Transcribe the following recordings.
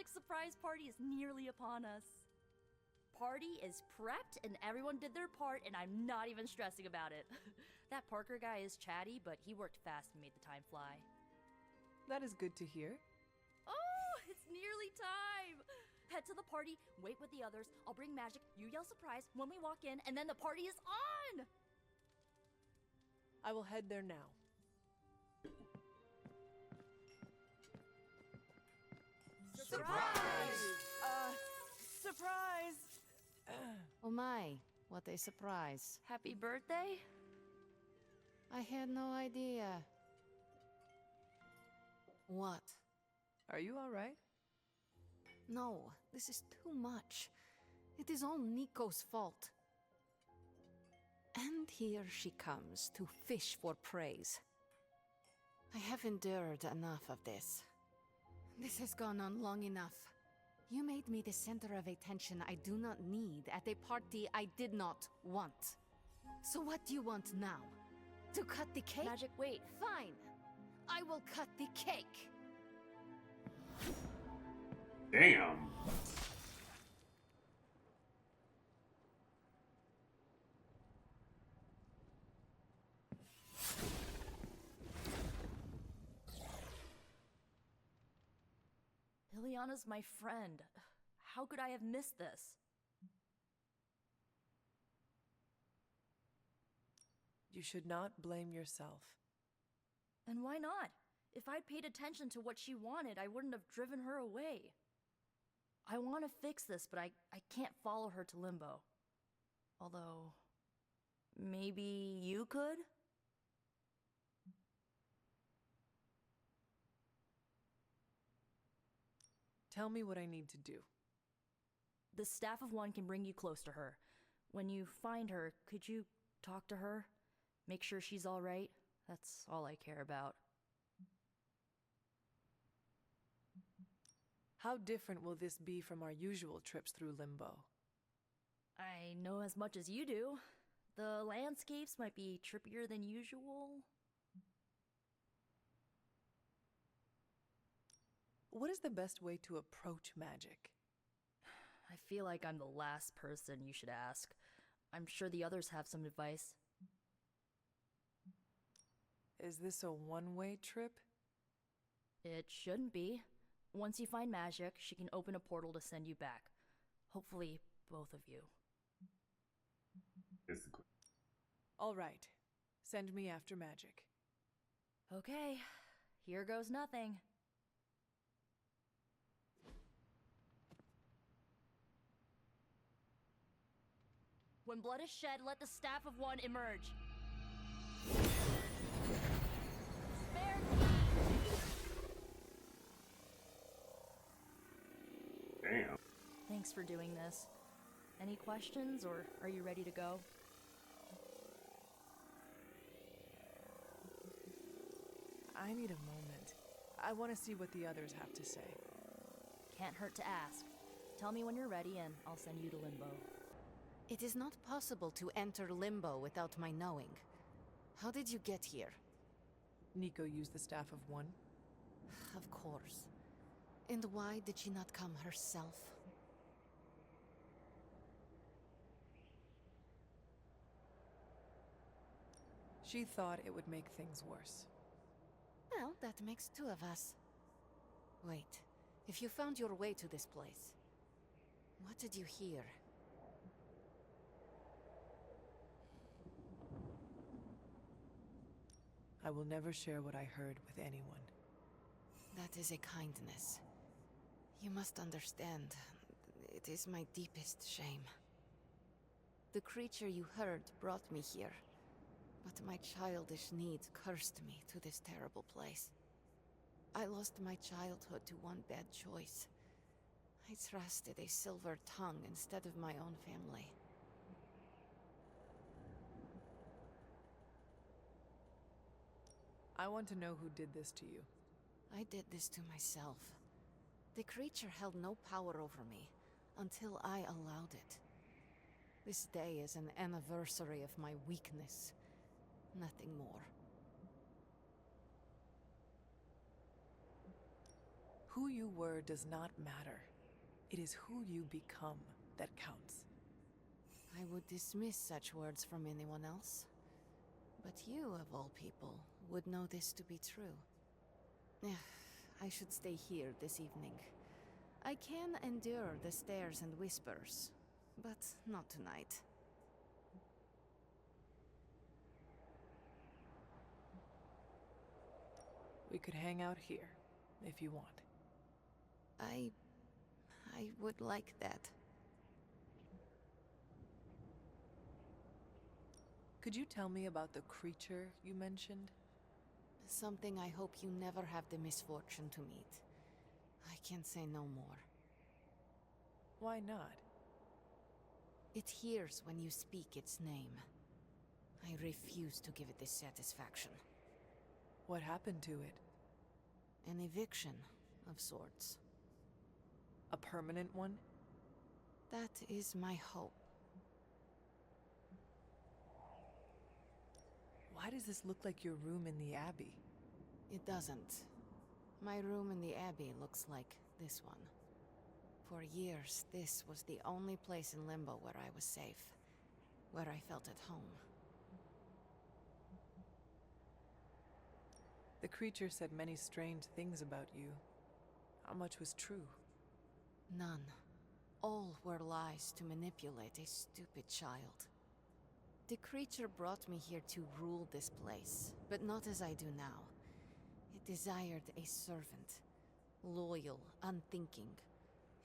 magic surprise party is nearly upon us. Party is prepped and everyone did their part and I'm not even stressing about it. That Parker guy is chatty, but he worked fast and made the time fly. That is good to hear. Oh, it's nearly time! Head to the party, wait with the others, I'll bring magic, you yell surprise when we walk in, and then the party is on! I will head there now. Surprise! Surprise! Oh my, what a surprise. Happy birthday? I had no idea. What? Are you alright? No, this is too much. It is all Nico's fault. And here she comes to fish for praise. I have endured enough of this. This has gone on long enough. You made me the center of attention I do not need at a party I did not want. So what do you want now? To cut the cake? Magic, wait. Fine. I will cut the cake. Damn. Liliana's my friend. How could I have missed this? You should not blame yourself. And why not? If I'd paid attention to what she wanted, I wouldn't have driven her away. I want to fix this, but I can't follow her to Limbo. Although, maybe you could? Tell me what I need to do. The Staff of One can bring you close to her. When you find her, could you talk to her? Make sure she's alright? That's all I care about. How different will this be from our usual trips through Limbo? I know as much as you do. The landscapes might be trippier than usual. What is the best way to approach magic? I feel like I'm the last person you should ask. I'm sure the others have some advice. Is this a one-way trip? It shouldn't be. Once you find magic, she can open a portal to send you back. Hopefully, both of you. Basically. All right. Send me after magic. Okay, here goes nothing. When blood is shed, let the Staff of One emerge. Spare me! Damn. Thanks for doing this. Any questions, or are you ready to go? I need a moment. I want to see what the others have to say. Can't hurt to ask. Tell me when you're ready and I'll send you to Limbo. It is not possible to enter Limbo without my knowing. How did you get here? Nico used the Staff of One. Of course. And why did she not come herself? She thought it would make things worse. Well, that makes two of us. Wait, if you found your way to this place, what did you hear? I will never share what I heard with anyone. That is a kindness. You must understand, it is my deepest shame. The creature you heard brought me here, but my childish needs cursed me to this terrible place. I lost my childhood to one bad choice. I trusted a silver tongue instead of my own family. I want to know who did this to you. I did this to myself. The creature held no power over me until I allowed it. This day is an anniversary of my weakness. Nothing more. Who you were does not matter. It is who you become that counts. I would dismiss such words from anyone else. But you, of all people, would know this to be true. I should stay here this evening. I can endure the stares and whispers, but not tonight. We could hang out here, if you want. I would like that. Could you tell me about the creature you mentioned? Something I hope you never have the misfortune to meet. I can say no more. Why not? It hears when you speak its name. I refuse to give it this satisfaction. What happened to it? An eviction of sorts. A permanent one? That is my hope. Why does this look like your room in the Abbey? It doesn't. My room in the Abbey looks like this one. For years, this was the only place in Limbo where I was safe. Where I felt at home. The creature said many strange things about you. How much was true? None. All were lies to manipulate a stupid child. The creature brought me here to rule this place, but not as I do now. It desired a servant. Loyal, unthinking.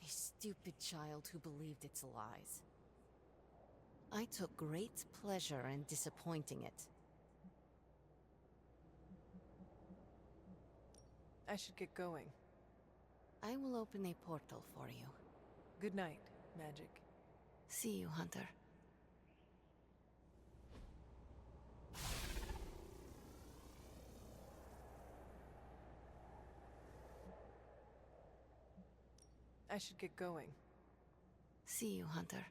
A stupid child who believed its lies. I took great pleasure in disappointing it. I should get going. I will open a portal for you. Good night, Magic. See you, Hunter. I should get going. See you, Hunter.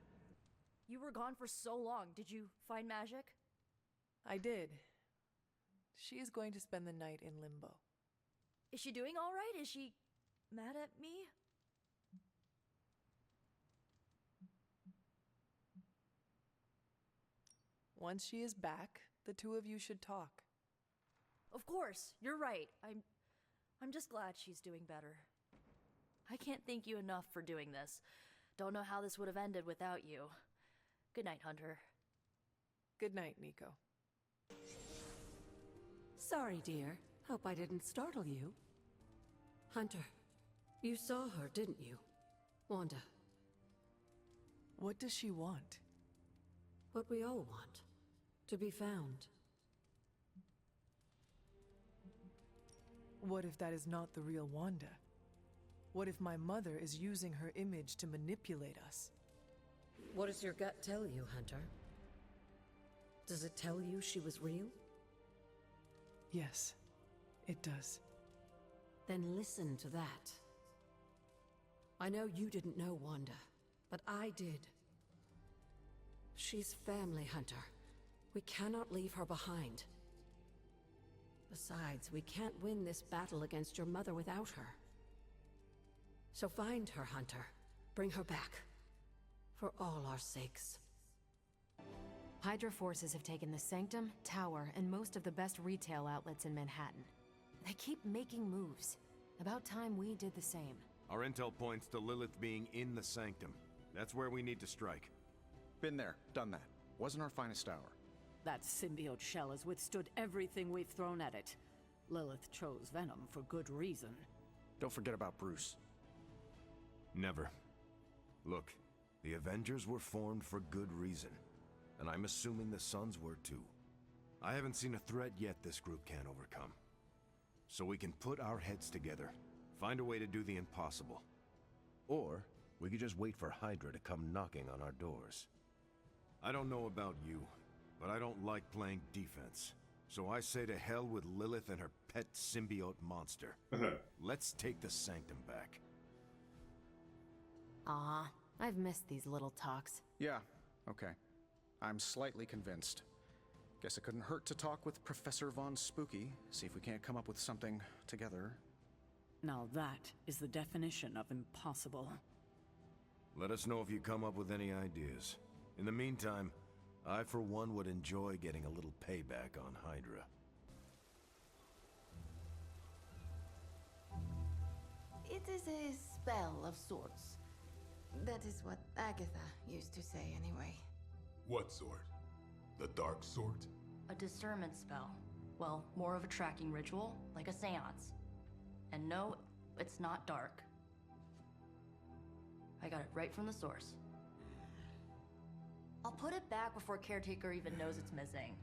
You were gone for so long. Did you find magic? I did. She is going to spend the night in Limbo. Is she doing all right? Is she mad at me? Once she is back, the two of you should talk. Of course, you're right. I'm just glad she's doing better. I can't thank you enough for doing this. Don't know how this would have ended without you. Good night, Hunter. Good night, Nico. Sorry, dear. Hope I didn't startle you. Hunter, you saw her, didn't you? Wanda. What does she want? What we all want. To be found. What if that is not the real Wanda? What if my mother is using her image to manipulate us? What does your gut tell you, Hunter? Does it tell you she was real? Yes, it does. Then listen to that. I know you didn't know Wanda, but I did. She's family, Hunter. We cannot leave her behind. Besides, we can't win this battle against your mother without her. So find her, Hunter. Bring her back. For all our sakes. Hydra forces have taken the Sanctum, Tower, and most of the best retail outlets in Manhattan. They keep making moves. About time we did the same. Our intel points to Lilith being in the Sanctum. That's where we need to strike. Been there, done that. Wasn't our finest hour. That symbiote shell has withstood everything we've thrown at it. Lilith chose Venom for good reason. Don't forget about Bruce. Never. Look, the Avengers were formed for good reason. And I'm assuming the Sons were too. I haven't seen a threat yet this group can't overcome. So we can put our heads together, find a way to do the impossible. Or we could just wait for Hydra to come knocking on our doors. I don't know about you, but I don't like playing defense. So I say to hell with Lilith and her pet symbiote monster. Let's take the Sanctum back. Aw, I've missed these little talks. Yeah, okay. I'm slightly convinced. Guess it couldn't hurt to talk with Professor Von Spooky, see if we can't come up with something together. Now that is the definition of impossible. Let us know if you come up with any ideas. In the meantime, I for one would enjoy getting a little payback on Hydra. It is a spell of sorts. That is what Agatha used to say anyway. What sort? The dark sort? A discernment spell. Well, more of a tracking ritual, like a seance. And no, it's not dark. I got it right from the source. I'll put it back before Caretaker even knows it's missing.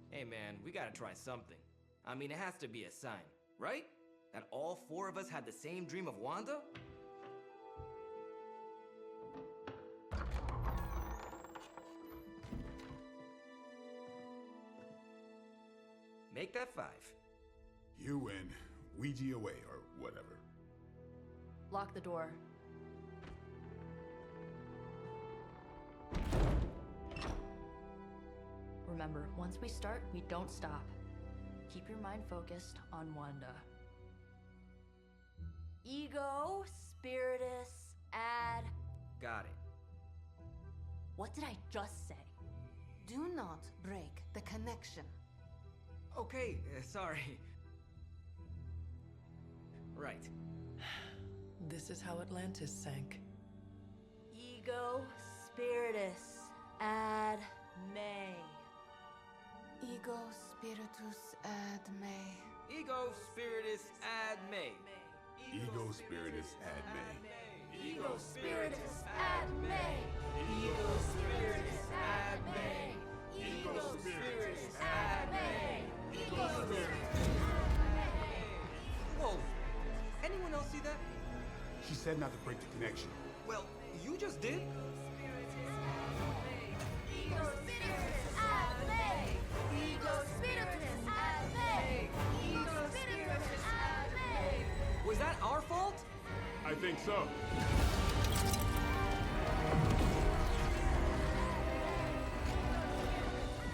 Hey man, we gotta try something. I mean, it has to be a sign, right? That all four of us had the same dream of Wanda? Make that 5. You win. Ouija away, or whatever. Lock the door. Remember, once we start, we don't stop. Keep your mind focused on Wanda. Ego, Spiritus, add... Got it. What did I just say? Do not break the connection. Okay, sorry. Right. This is how Atlantis sank. Ego, Spiritus, ad me. Ego spiritus ad me. Ego spiritus ad me. Ego spiritus ad me. Ego, Spiritus, ad me. Ego, Spiritus, ad me. Ego, Spiritus, ad me. Ego, Spiritus, ad me. Whoa! Anyone else see that? She said not to break the connection. Well, you just did. Ego, Spiritus, ad me. Ego, Spiritus, ad me. Ego, Spiritus, ad me. Was that our fault? I think so.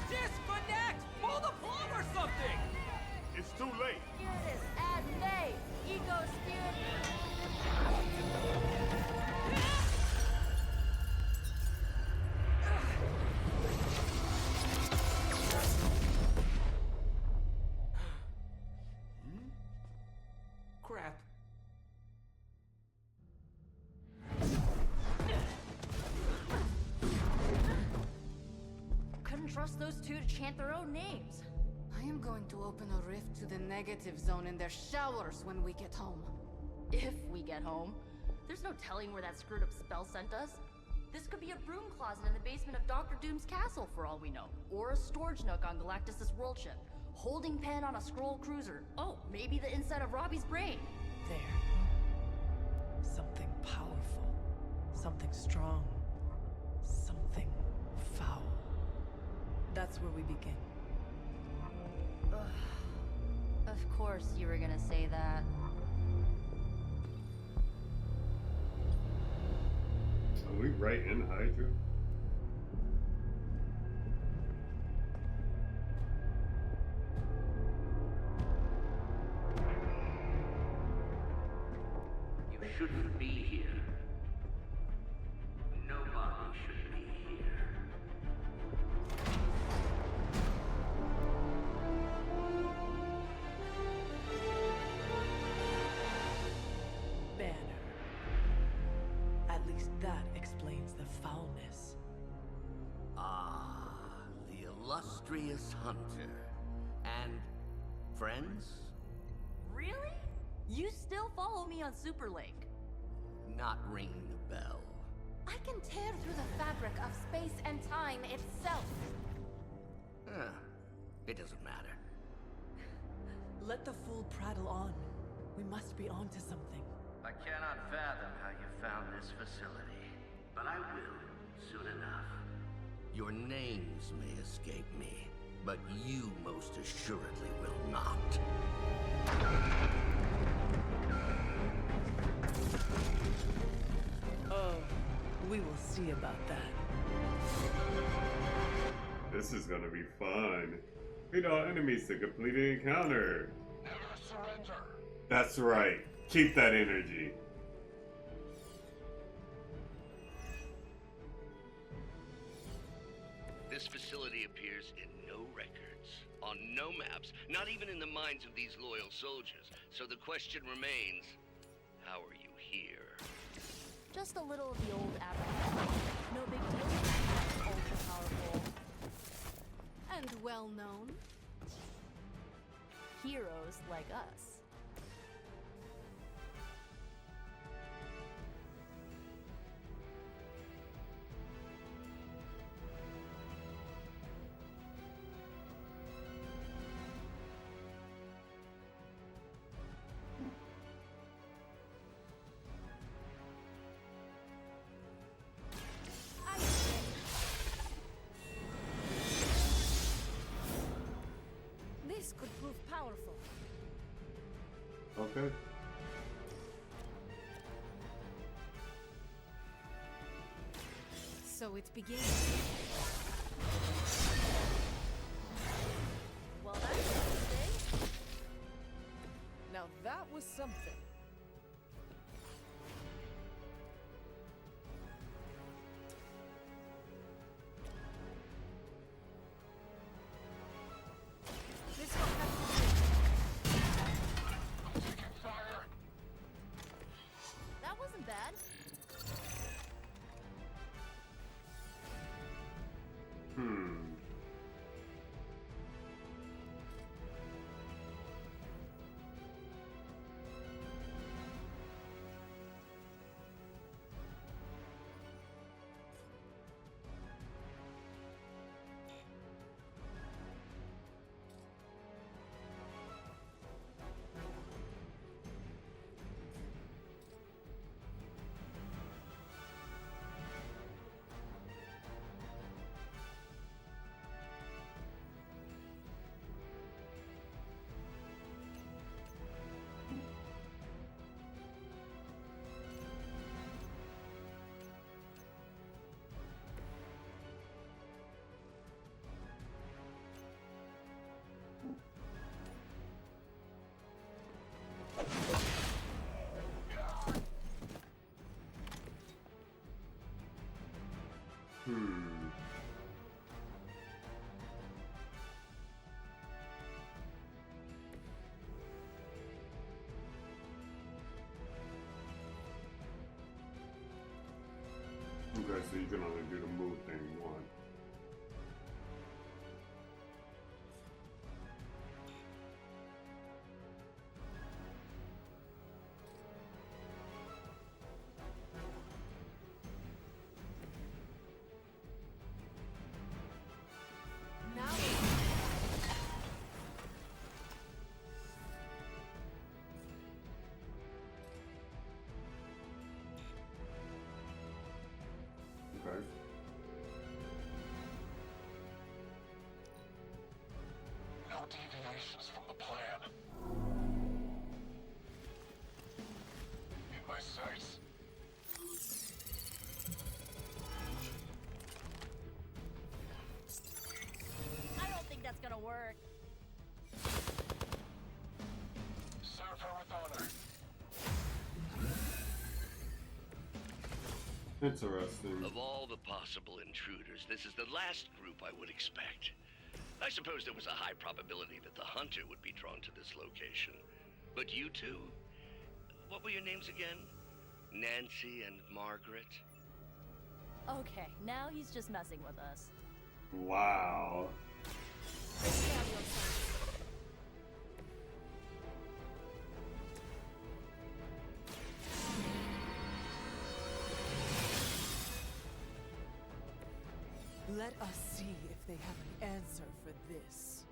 Disconnect! Pull the plug or something! It's too late. Spiritus, ad me. Ego, Spiritus. Crap. Couldn't trust those two to chant their own names. I am going to open a rift to the negative zone in their showers when we get home. If we get home. There's no telling where that screwed up spell sent us. This could be a broom closet in the basement of Dr. Doom's castle for all we know. Or a storage nook on Galactus' world ship. Holding pen on a scroll cruiser. Oh, maybe the inside of Robbie's brain. There. Something powerful. Something strong. Something foul. That's where we begin. Of course you were gonna say that. Are we right in Hydra? You shouldn't be here. Nobody should be here. Banner. At least that explains the foulness. Ah, the illustrious hunter. And friends? Really? You still follow me on Superlink? Not ringing a bell. I can tear through the fabric of space and time itself. Huh. It doesn't matter. Let the fool prattle on. We must be onto something. I cannot fathom how you found this facility, but I will soon enough. Your names may escape me, but you most assuredly will not. Oh, we will see about that. This is gonna be fun. Beat all enemies to complete an encounter. Never surrender. That's right. Keep that energy. This facility appears in no records, on no maps, not even in the minds of these loyal soldiers. So the question remains, how are you here? Just a little of the old Avengers. No big deal. Ultra powerful. And well known. Heroes like us. This could prove powerful. Okay. So it begins. Well, that's interesting. Now that was something. This will have That wasn't bad. Okay, so you can only do the move thing once. Okay. No deviations from the plan. In my sights. I don't think that's gonna work. Serve her with honor. Interesting. Of all the possible intruders, this is the last group I would expect. I suppose there was a high probability that the hunter would be drawn to this location. But you two? What were your names again? Nancy and Margaret? Okay, now he's just messing with us. Wow. Let us see if they have an answer for this.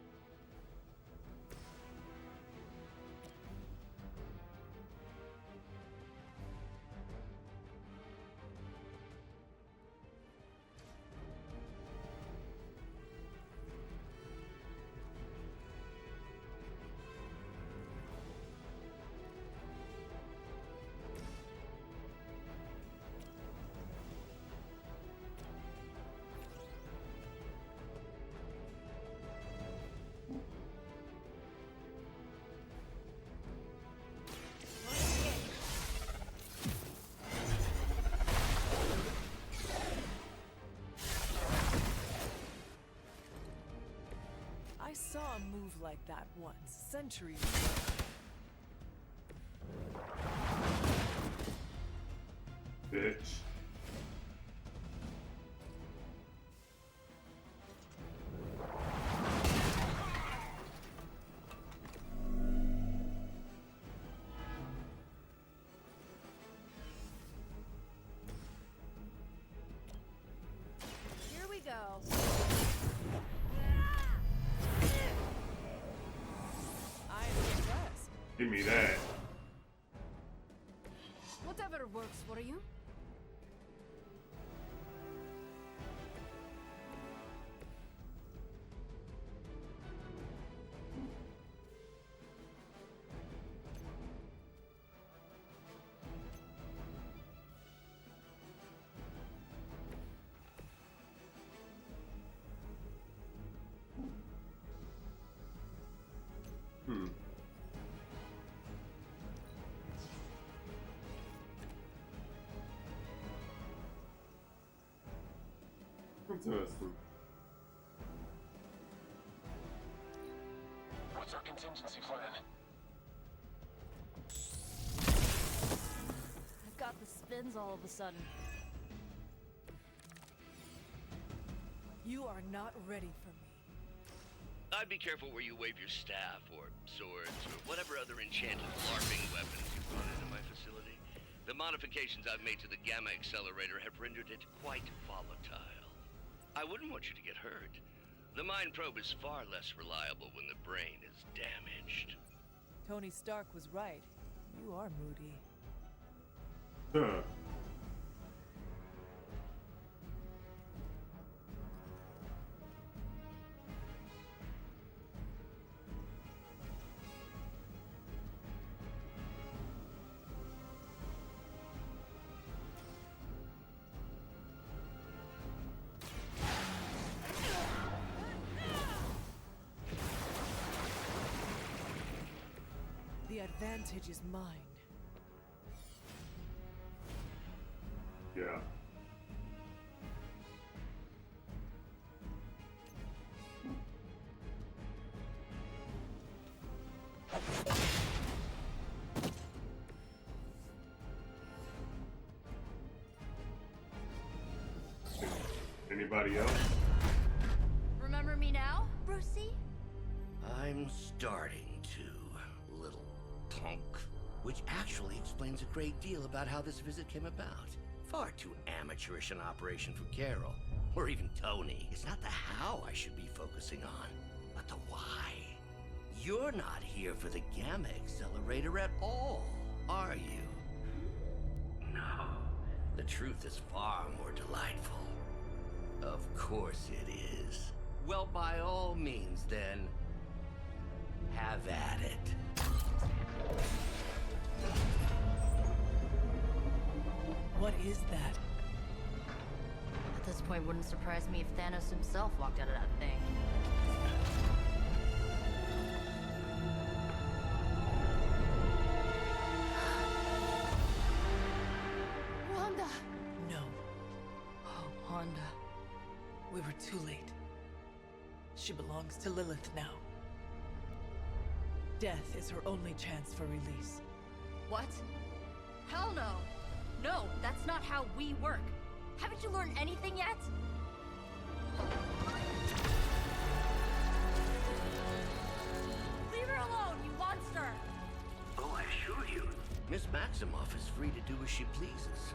a move like that once, centuries ago. Bitch. Here we go. I am impressed. Give me that. Whatever works for you. Interesting. What's our contingency plan? I've got the spins all of a sudden. You are not ready for me. I'd be careful where you wave your staff, or swords, or whatever other enchanted LARPing weapons you brought into my facility. The modifications I've made to the Gamma Accelerator have rendered it quite volatile. I wouldn't want you to get hurt. The mind probe is far less reliable when the brain is damaged. Tony Stark was right. You are moody. Huh. The advantage is mine. Yeah. Anybody else? Remember me now, Brucey? I'm starting to, little punk. Which actually explains a great deal about how this visit came about. Far too amateurish an operation for Carol, or even Tony. It's not the how I should be focusing on, but the why. You're not here for the Gamma Accelerator at all, are you? No. The truth is far more delightful. Of course it is. Well, by all means, then, have at it. What is that? At this point, wouldn't surprise me if Thanos himself walked out of that thing. Wanda! No, Oh, Wanda. we were too late. She belongs to Lilith now. Death is her only chance for release. What? Hell no! No, that's not how we work. Haven't you learned anything yet? Leave her alone, you monster! Oh, I assure you, Miss Maximoff is free to do as she pleases.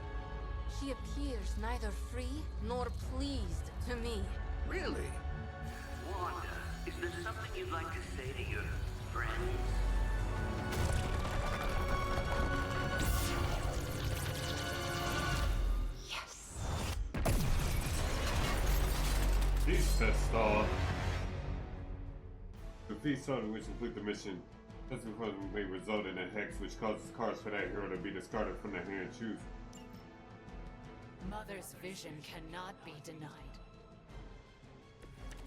She appears neither free nor pleased to me. Really? Wanda, is there something you'd like to say to your friends? He's pissed off. Defeat Sony, which complete the mission. This because may result in a hex which causes cards for that hero to be discarded from the hand choose. Mother's vision cannot be denied.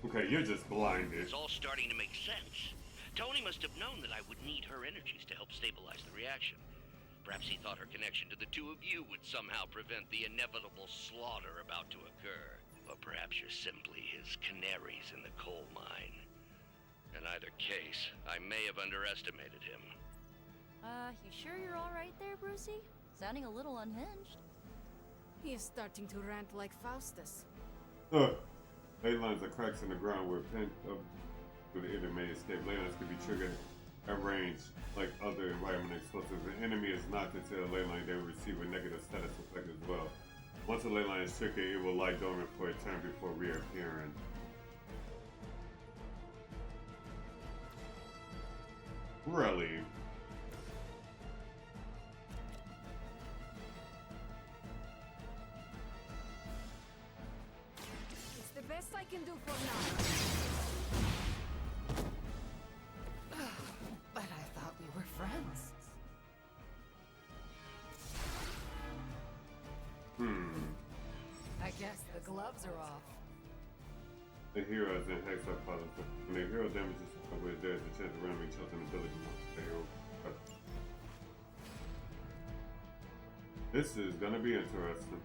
Okay, you're just blinded. It's all starting to make sense. Tony must have known that I would need her energies to help stabilize the reaction. Perhaps he thought her connection to the two of you would somehow prevent the inevitable slaughter about to occur. Or perhaps you're simply his canaries in the coal mine. In either case, I may have underestimated him. You sure you're alright there, Brucey? Sounding a little unhinged. He is starting to rant like Faustus. Ley lines are cracks in the ground where pent up with the enemy may escape. Ley lines can be triggered at range like other environment explosives. If an enemy is knocked into a ley line, they will receive a negative status effect as well. Once a ley line is triggered, it will lie dormant for a time before reappearing. Really? It's the best I can do for now. But I thought we were friends. I guess the gloves are off. The heroes and hex are positive. When the hero damages something, there is a chance of randomly choosing ability mode. The hero. This is gonna be interesting.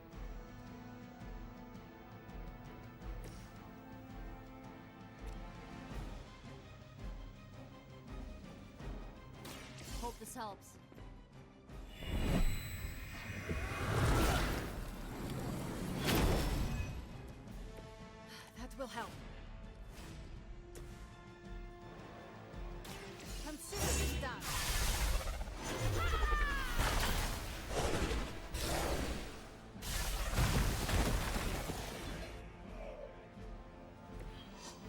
Hope this helps. That will help. Consider this done.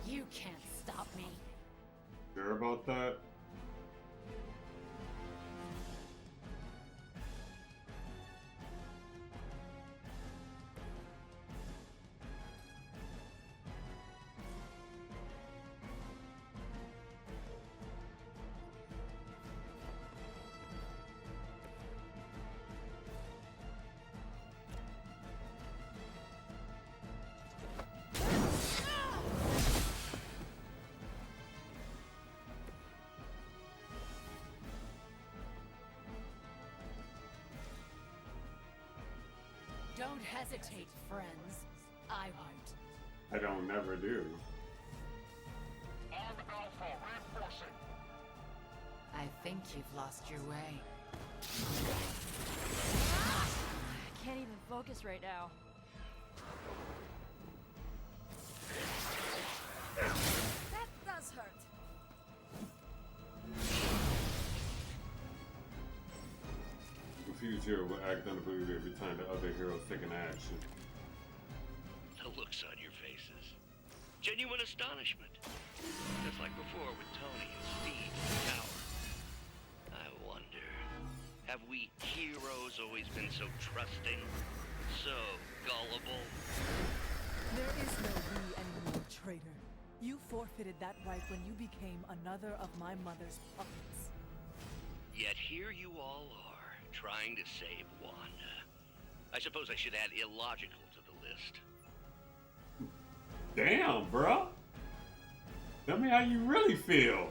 You can't stop me. Sure about that? Don't hesitate, friends. I won't. I don't never do. Arm Alpha reinforcing. I think you've lost your way. I can't even focus right now. That does hurt. Confused hero will act unbelievably every time the other heroes take an action. The looks on your faces. Genuine astonishment. Just like before with Tony and Steve in the tower. I wonder, have we heroes always been so trusting? So gullible? There is no we anymore, traitor. You forfeited that right when you became another of my mother's puppets. Yet here you all are, trying to save Wanda. I suppose I should add illogical to the list. Damn, bro. Tell me how you really feel.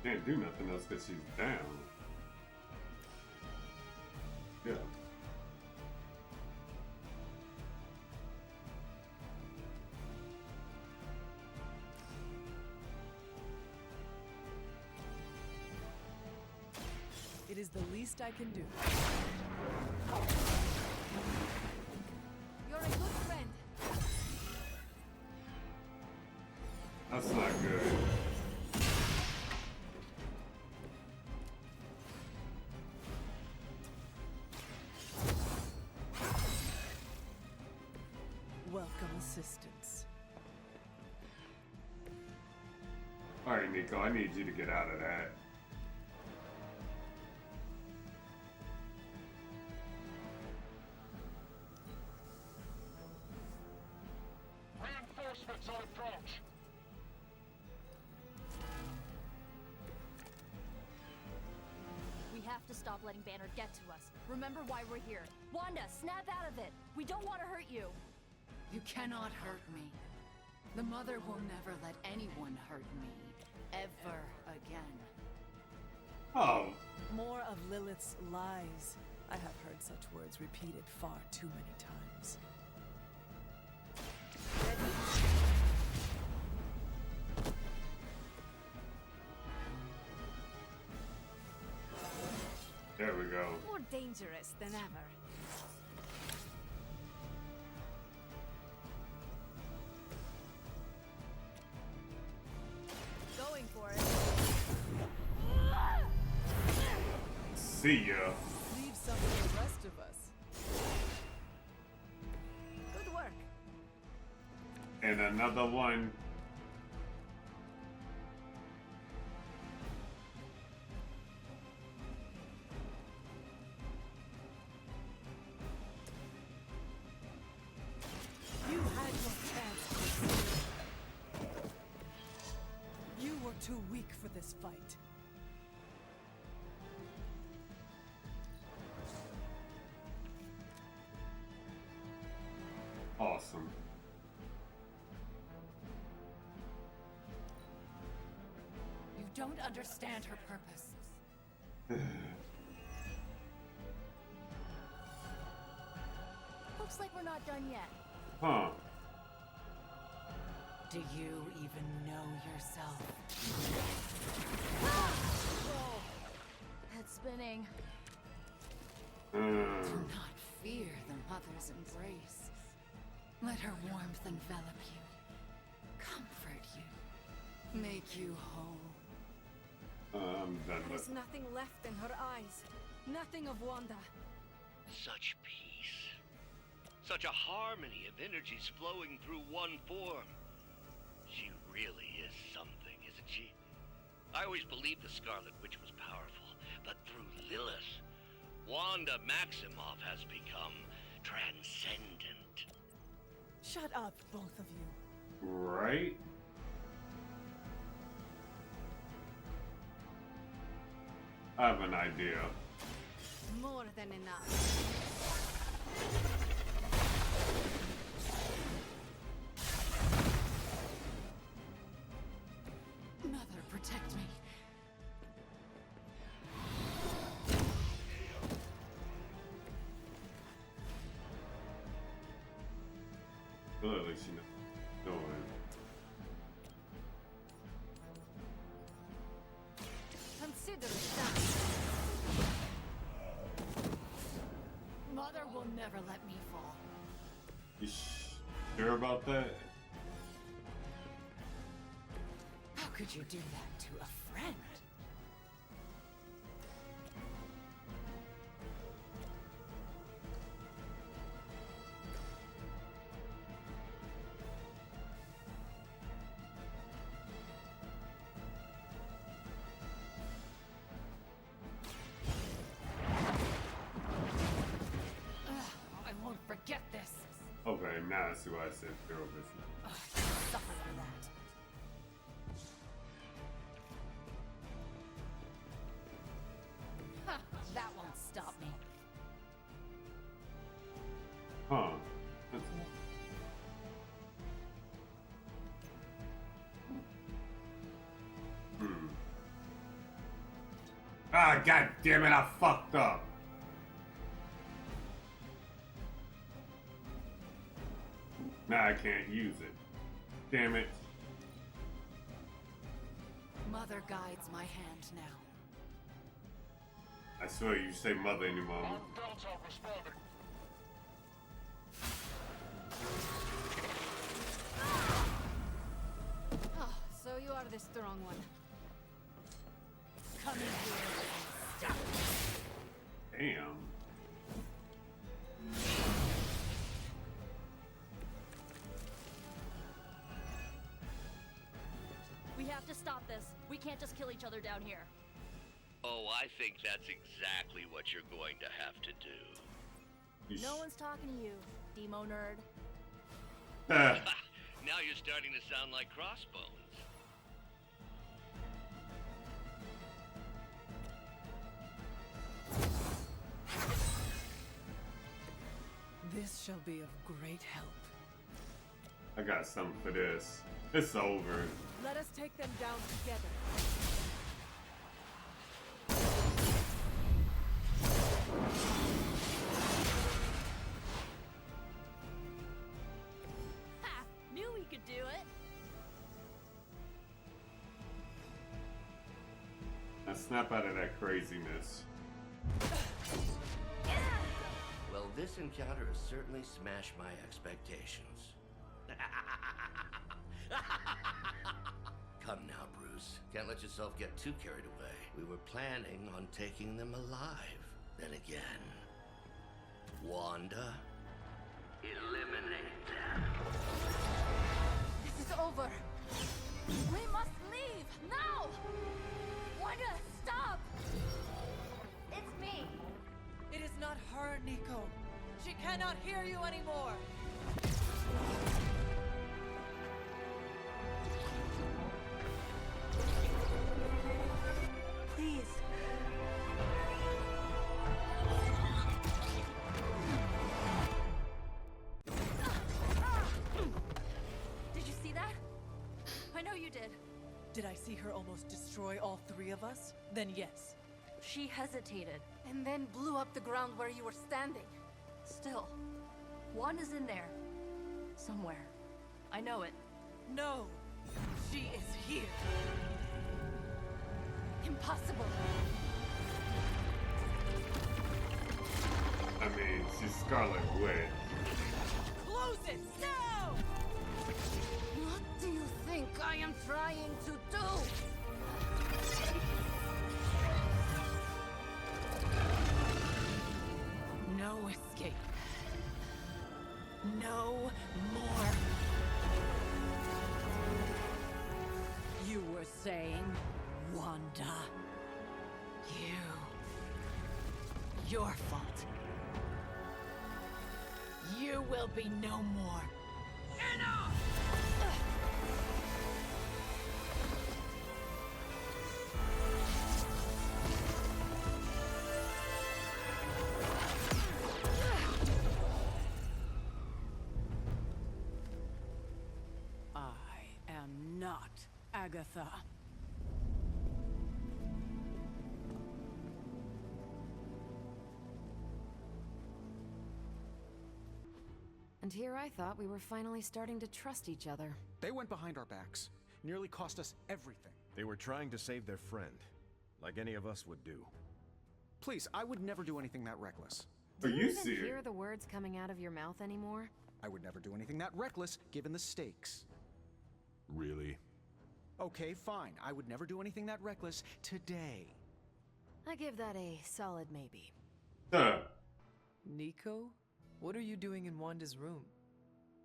Can't do nothing else because she's down. Yeah. It is the least I can do. You're a good friend. That's not good. Welcome assistance. Alright, Nico, I need you to get out of that. Reinforcements on approach. We have to stop letting Banner get to us. Remember why we're here. Wanda, snap out of it. We don't want to hurt you. You cannot hurt me. The Mother will never let anyone hurt me. Ever again. Oh. More of Lilith's lies. I have heard such words repeated far too many times. There we go. More dangerous than ever. Going for it. See ya. Leave some for the rest of us. Good work. And another one. You had your chance. You were too weak for this fight. Awesome. You don't understand her purpose. Looks like we're not done yet. Huh. Do you even know yourself? Whoa. Head spinning. Do not fear the Mother's embrace. Let her warmth envelop you, comfort you, make you whole. I'm done with There's nothing left in her eyes. Nothing of Wanda. Such peace. Such a harmony of energies flowing through one form. She really is something, isn't she? I always believed the Scarlet Witch was powerful, but through Lilith, Wanda Maximoff has become transcendent. Shut up, both of you. Right? I have an idea. More than enough. Mother, protect me. Clearly she knows what she's doing. Consider it done. Mother will never let me fall. You sure about that? How could you do that to a friend? I won't forget this. Okay, now I see why I said zero vision. Suffer for that. Ha, that won't stop me. Huh. Ah, god damn it, I fucked up. Now I can't use it. Damn it. Mother guides my hand now. I swear you say mother anymore. Oh, so you are the strong one. Come in here and stop. Damn. We have to stop this. We can't just kill each other down here. Oh, I think that's exactly what you're going to have to do. No one's talking to you, Demo nerd. Now you're starting to sound like Crossbones. This shall be of great help. I got something for this. It's over. Let us take them down together. Ha! Knew we could do it. Now snap out of that craziness. Well, this encounter has certainly smashed my expectations. Come now, Bruce. Can't let yourself get too carried away. We were planning on taking them alive. Then again, Wanda? Eliminate them. This is over. We must leave now. Wanda, stop. It's me. It is not her, Nico. She cannot hear you anymore. Please. Did you see that? I know you did. Did I see her almost destroy all three of us? Then yes. She hesitated. And then blew up the ground where you were standing. Still, Wanda's in there. Somewhere. I know it. No. She is here. Impossible. I mean, she's Scarlet Witch. Close it now! What do you think I am trying to do? No escape. No more. You were saying, Wanda. Your fault. You will be no more. Enough! I am not Agatha. And here I thought we were finally starting to trust each other. They went behind our backs. Nearly cost us everything. They were trying to save their friend, like any of us would do. Please, I would never do anything that reckless. Are Do you even serious? hear the words coming out of your mouth anymore? I would never do anything that reckless, given the stakes. Really? Okay, fine. I would never do anything that reckless today. I give that a solid maybe. Nico? What are you doing in Wanda's room?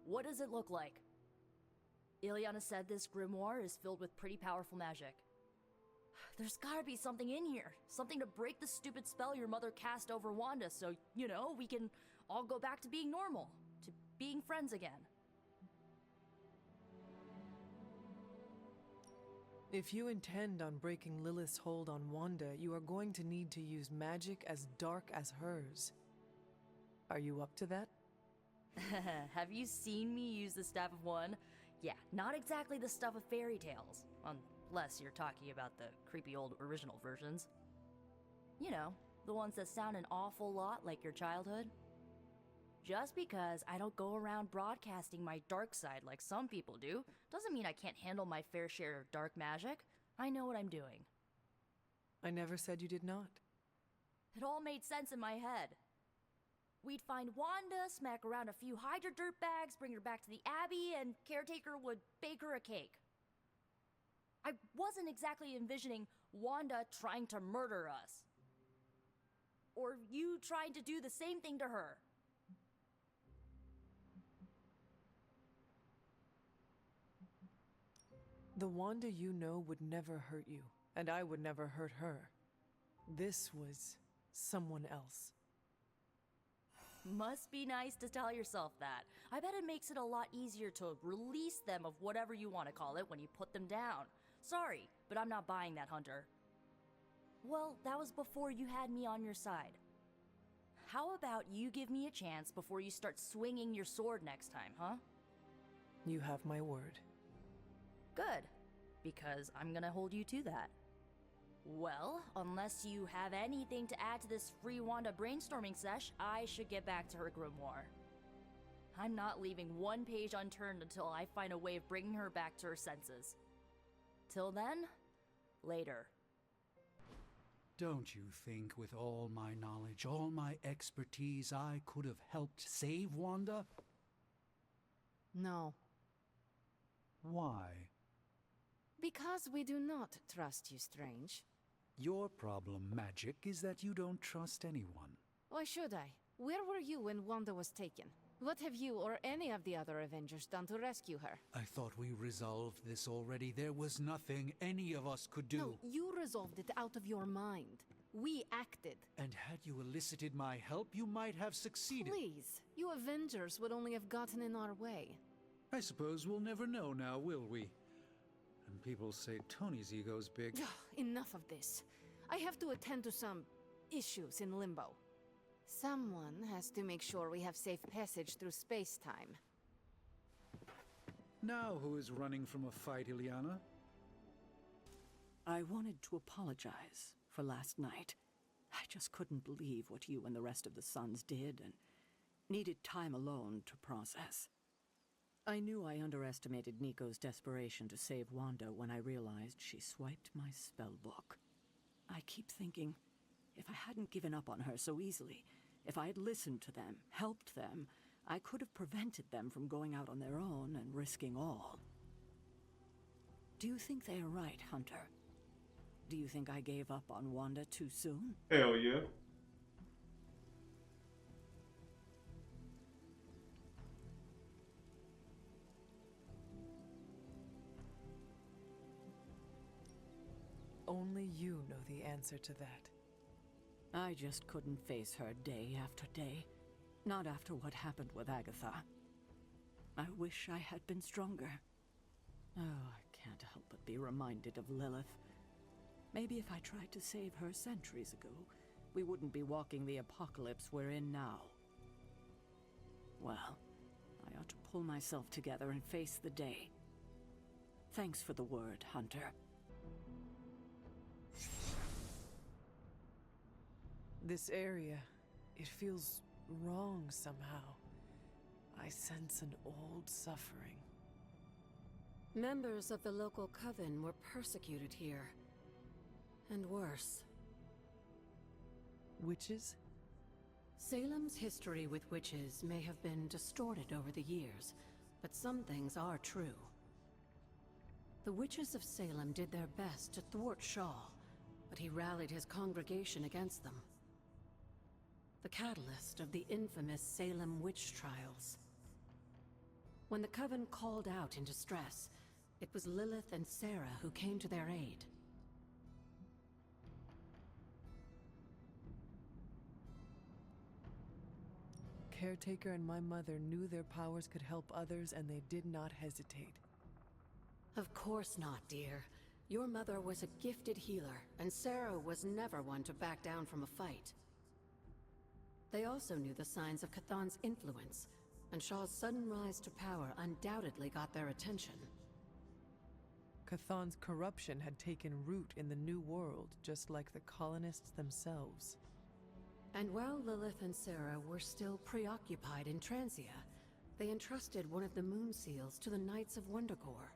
What does it look like? Ileana said this grimoire is filled with pretty powerful magic. There's gotta be something in here. Something to break the stupid spell your mother cast over Wanda so, you know, we can all go back to being normal. To being friends again. If you intend on breaking Lilith's hold on Wanda, you are going to need to use magic as dark as hers. Are you up to that? Have you seen me use the Staff of One? Yeah, not exactly the stuff of fairy tales. Unless you're talking about the creepy old original versions. You know, the ones that sound an awful lot like your childhood. Just because I don't go around broadcasting my dark side like some people do, doesn't mean I can't handle my fair share of dark magic. I know what I'm doing. I never said you did not. It all made sense in my head. We'd find Wanda, smack around a few Hydra dirtbags, bring her back to the Abbey, and Caretaker would bake her a cake. I wasn't exactly envisioning Wanda trying to murder us. Or you trying to do the same thing to her. The Wanda you know would never hurt you, and I would never hurt her. This was someone else. Must be nice to tell yourself that. I bet it makes it a lot easier to release them of whatever you want to call it when you put them down. Sorry, but I'm not buying that, Hunter. Well, that was before you had me on your side. How about you give me a chance before you start swinging your sword next time, huh? You have my word. Good, because I'm gonna hold you to that. Well, unless you have anything to add to this free Wanda brainstorming sesh, I should get back to her grimoire. I'm not leaving one page unturned until I find a way of bringing her back to her senses. Till then, later. Don't you think with all my knowledge, all my expertise, I could have helped save Wanda? No. Why? Because we do not trust you, Strange. Your problem, Magic, is that you don't trust anyone. Why should I? Where were you when Wanda was taken? What have you or any of the other Avengers done to rescue her? I thought we resolved this already. There was nothing any of us could do. No, you resolved it out of your mind. We acted. And had you elicited my help, you might have succeeded. Please, you Avengers would only have gotten in our way. I suppose we'll never know now, will we? And people say Tony's ego's big. Enough of this. I have to attend to some issues in Limbo. Someone has to make sure we have safe passage through space-time. Now who is running from a fight, Ilyana? I wanted to apologize for last night. I just couldn't believe what you and the rest of the Sons did, and needed time alone to process. I knew I underestimated Nico's desperation to save Wanda when I realized she swiped my spellbook. I keep thinking, if I hadn't given up on her so easily, if I had listened to them, helped them, I could have prevented them from going out on their own and risking all. Do you think they are right, Hunter? Do you think I gave up on Wanda too soon? Hell yeah. Only you know the answer to that. I just couldn't face her day after day. Not after what happened with Agatha. I wish I had been stronger. Oh, I can't help but be reminded of Lilith. Maybe if I tried to save her centuries ago, we wouldn't be walking the apocalypse we're in now. Well, I ought to pull myself together and face the day. Thanks for the word, Hunter. This area, it feels wrong somehow. I sense an old suffering. Members of the local coven were persecuted here. And worse. Witches? Salem's history with witches may have been distorted over the years, but some things are true. The witches of Salem did their best to thwart Shaw, but he rallied his congregation against them. The catalyst of the infamous Salem witch trials. When the Coven called out in distress, it was Lilith and Sarah who came to their aid. Caretaker and my mother knew their powers could help others, and they did not hesitate. Of course not, dear. Your mother was a gifted healer, and Sarah was never one to back down from a fight. They also knew the signs of Chthon's influence, and Shaw's sudden rise to power undoubtedly got their attention. Chthon's corruption had taken root in the New World, just like the colonists themselves. And while Lilith and Sarah were still preoccupied in Transia, they entrusted one of the Moon Seals to the Knights of Wundagore,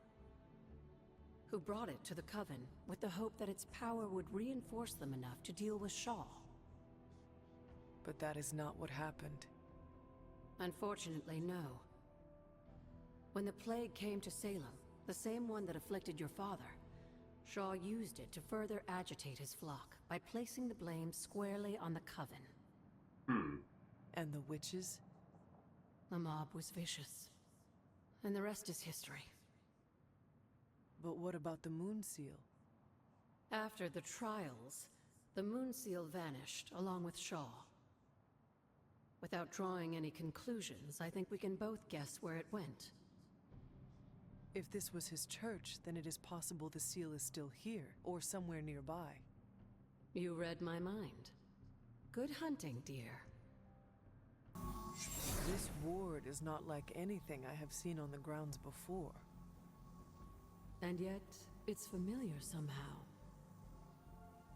who brought it to the Coven with the hope that its power would reinforce them enough to deal with Shaw. But that is not what happened. Unfortunately, no. When the plague came to Salem, the same one that afflicted your father, Shaw used it to further agitate his flock by placing the blame squarely on the Coven. And the witches? The mob was vicious. And the rest is history. But what about the Moon Seal? After the trials, the Moon Seal vanished along with Shaw. Without drawing any conclusions, I think we can both guess where it went. If this was his church, then it is possible the seal is still here, or somewhere nearby. You read my mind. Good hunting, dear. This ward is not like anything I have seen on the grounds before. And yet, it's familiar somehow.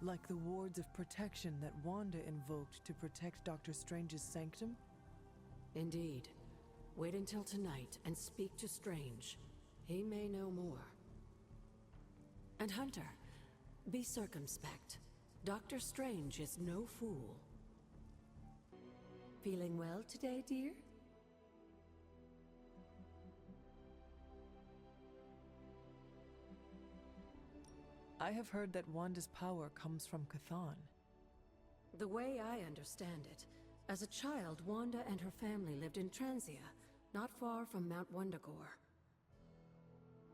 Like the wards of protection that Wanda invoked to protect Doctor Strange's sanctum? Indeed. Wait until tonight and speak to Strange. He may know more. And Hunter, be circumspect. Doctor Strange is no fool. Feeling well today, dear? I have heard that Wanda's power comes from Chthon. The way I understand it, as a child, Wanda and her family lived in Transia, not far from Mount Wundagore.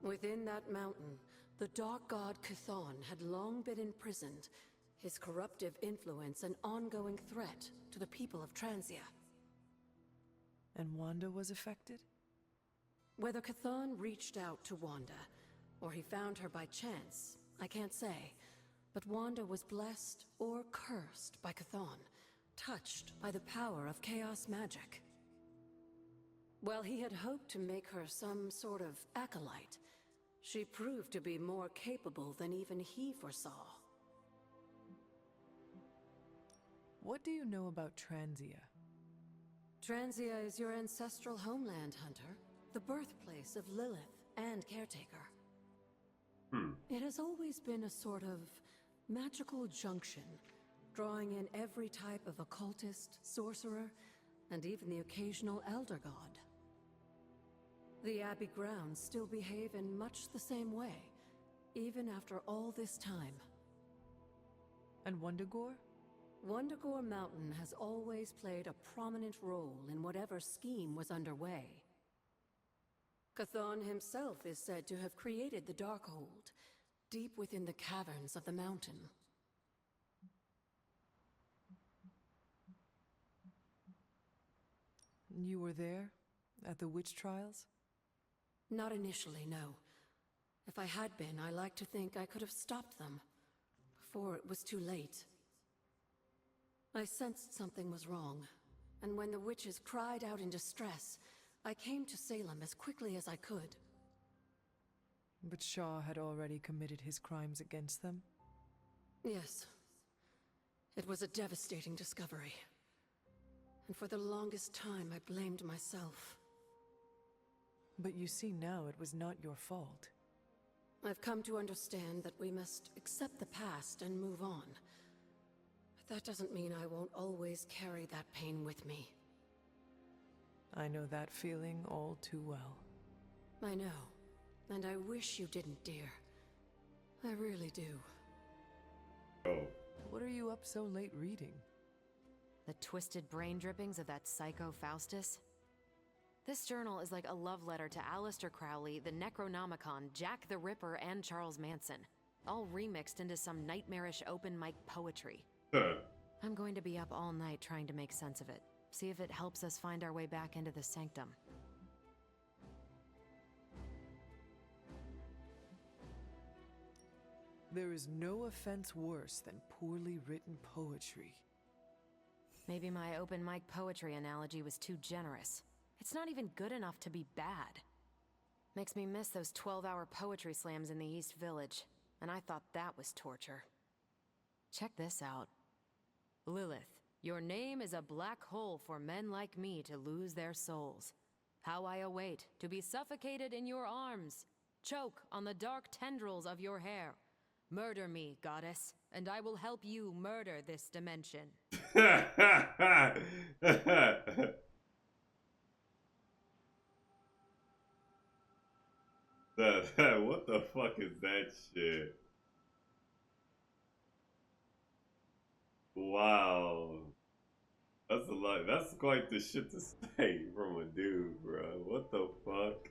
Within that mountain, the dark god Chthon had long been imprisoned, his corruptive influence an ongoing threat to the people of Transia. And Wanda was affected? Whether Chthon reached out to Wanda, or he found her by chance, I can't say. But Wanda was blessed or cursed by Chthon, touched by the power of chaos magic. While he had hoped to make her some sort of acolyte, she proved to be more capable than even he foresaw. What do you know about Transia? Transia is your ancestral homeland, Hunter. The birthplace of Lilith and Caretaker. It has always been a sort of magical junction, drawing in every type of occultist, sorcerer, and even the occasional elder god. The Abbey grounds still behave in much the same way, even after all this time. And Wundagore? Wundagore Mountain has always played a prominent role in whatever scheme was underway. Chthon himself is said to have created the Darkhold, deep within the caverns of the mountain. You were there? At the witch trials? Not initially, no. If I had been, I like to think I could have stopped them, before it was too late. I sensed something was wrong, and when the witches cried out in distress, I came to Salem as quickly as I could. But Shaw had already committed his crimes against them? Yes. It was a devastating discovery. And for the longest time, I blamed myself. But you see now it was not your fault. I've come to understand that we must accept the past and move on. But that doesn't mean I won't always carry that pain with me. I know that feeling all too well. I know. And I wish you didn't, dear. I really do. Oh. What are you up so late reading? The twisted brain drippings of that psycho Faustus? This journal is like a love letter to Aleister Crowley, the Necronomicon, Jack the Ripper, and Charles Manson. All remixed into some nightmarish open mic poetry. I'm going to be up all night trying to make sense of it. See if it helps us find our way back into the sanctum. There is no offense worse than poorly written poetry. Maybe my open mic poetry analogy was too generous. It's not even good enough to be bad. Makes me miss those 12-hour poetry slams in the East Village, and I thought that was torture. Check this out. Lilith, your name is a black hole for men like me to lose their souls. How I await to be suffocated in your arms. Choke on the dark tendrils of your hair. Murder me, goddess, and I will help you murder this dimension. What the fuck is that shit? Wow. That's a lot. That's quite the shit to say from a dude, bro. What the fuck?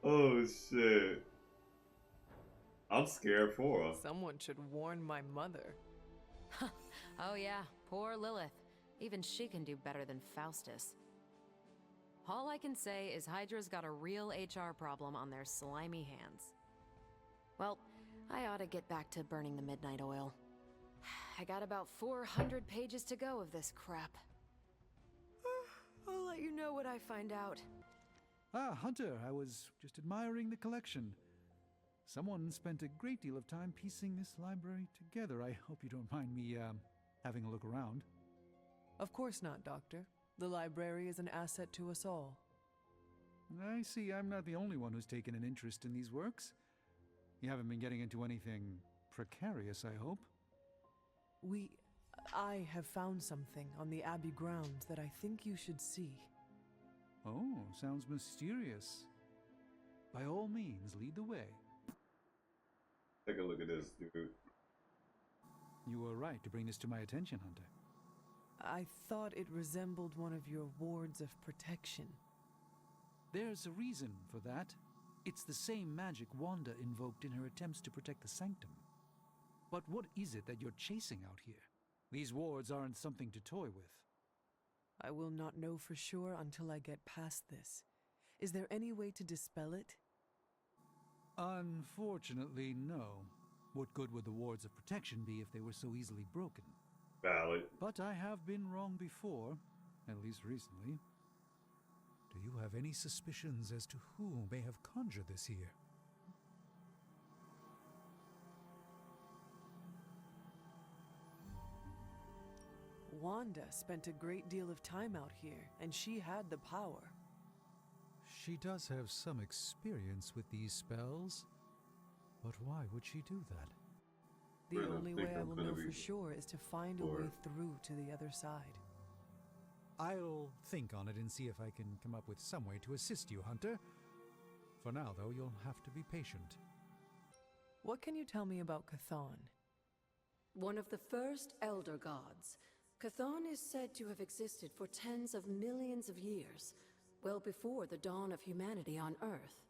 Oh shit. I'm scared for her. Someone should warn my mother. Oh yeah, poor Lilith. Even she can do better than Faustus. All I can say is Hydra's got a real HR problem on their slimy hands. Well, I ought to get back to burning the midnight oil. I got about 400 pages to go of this crap. I'll let you know what I find out. Ah, Hunter, I was just admiring the collection. Someone spent a great deal of time piecing this library together. I hope you don't mind me, having a look around. Of course not, Doctor. The library is an asset to us all. I see I'm not the only one who's taken an interest in these works. You haven't been getting into anything precarious, I hope? I have found something on the Abbey grounds that I think you should see. Oh, sounds mysterious. By all means, lead the way. Take a look at this, dude. You were right to bring this to my attention, Hunter. I thought it resembled one of your wards of protection. There's a reason for that. It's the same magic Wanda invoked in her attempts to protect the Sanctum. But what is it that you're chasing out here? These wards aren't something to toy with. I will not know for sure until I get past this. Is there any way to dispel it? Unfortunately, no. What good would the wards of protection be if they were so easily broken? Valid. But I have been wrong before, at least recently. Do you have any suspicions as to who may have conjured this here? Wanda spent a great deal of time out here, and she had the power. She does have some experience with these spells, but why would she do that? The only way I will know for sure is to find a way through to the other side. I'll think on it and see if I can come up with some way to assist you, Hunter. For now, though, you'll have to be patient. What can you tell me about Chthon? One of the first Elder Gods, Chthon is said to have existed for tens of millions of years, well before the dawn of humanity on Earth.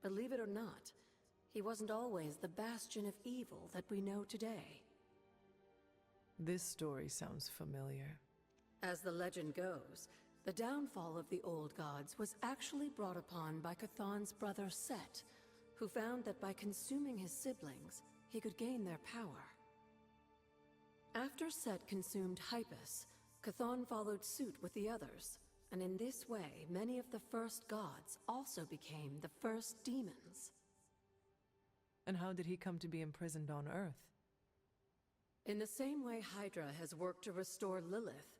Believe it or not, he wasn't always the bastion of evil that we know today. This story sounds familiar. As the legend goes, the downfall of the old gods was actually brought upon by Chthon's brother Set, who found that by consuming his siblings, he could gain their power. After Set consumed Hypus, Chthon followed suit with the others, and in this way, many of the first gods also became the first demons. And how did he come to be imprisoned on Earth? In the same way Hydra has worked to restore Lilith,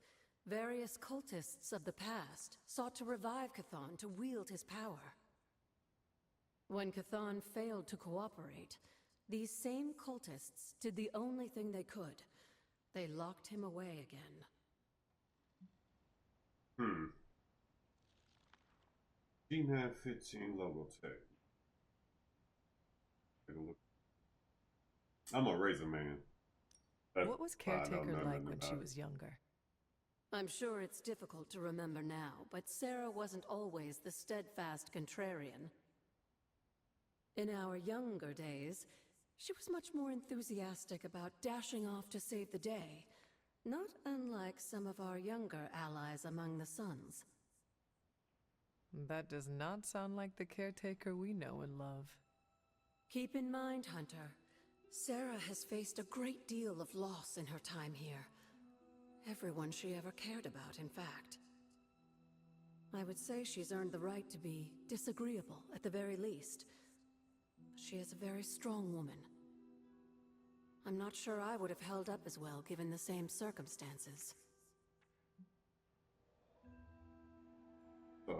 various cultists of the past sought to revive Chthon to wield his power. When Chthon failed to cooperate, these same cultists did the only thing they could. They locked him away again. G9 15 level tech. Take a look. I'm a Razor Man. What was Caretaker like when she was younger? I'm sure it's difficult to remember now, but Sarah wasn't always the steadfast contrarian. In our younger days, she was much more enthusiastic about dashing off to save the day, not unlike some of our younger allies among the Suns. That does not sound like the Caretaker we know and love. Keep in mind, Hunter, Sarah has faced a great deal of loss in her time here. Everyone she ever cared about, in fact. I would say she's earned the right to be disagreeable, at the very least. She is a very strong woman. I'm not sure I would have held up as well given the same circumstances.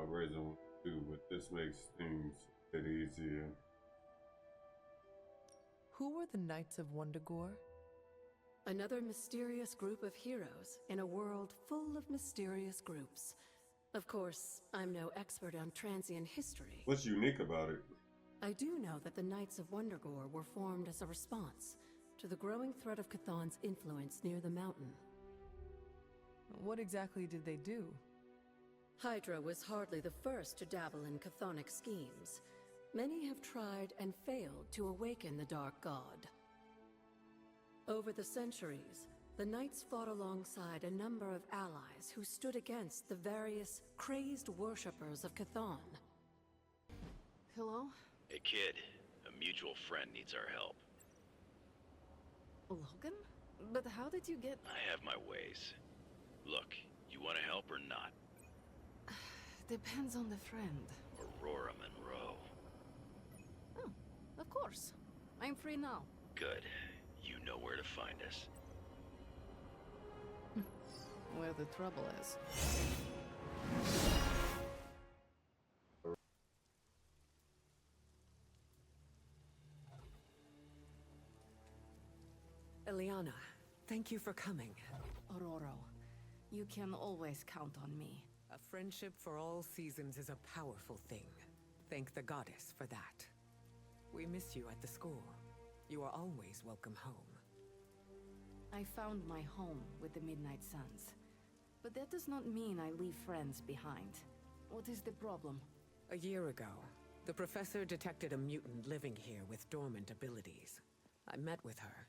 Razor too, but this makes things a bit easier. Who were the Knights of Wundagore? Another mysterious group of heroes in a world full of mysterious groups. Of course, I'm no expert on transient history. What's unique about it? I do know that the Knights of Wundagore were formed as a response to the growing threat of Chthon's influence near the mountain. What exactly did they do? Hydra was hardly the first to dabble in chthonic schemes. Many have tried and failed to awaken the Dark God. Over the centuries, the Knights fought alongside a number of allies who stood against the various crazed worshippers of Chthon. Hello? Hey kid, A mutual friend needs our help. Logan? But how did you get... I have my ways. Look, you want to help or not? Depends on the friend. Aurora Monroe. Oh, of course. I'm free now. Good. You know where to find us. Where the trouble is. Eliana, thank you for coming. Aurora, you can always count on me. A friendship for all seasons is a powerful thing. Thank the goddess for that. We miss you at the school. You are always welcome home. I found my home with the Midnight Suns. But that does not mean I leave friends behind. What is the problem? A year ago, the professor detected a mutant living here with dormant abilities. I met with her,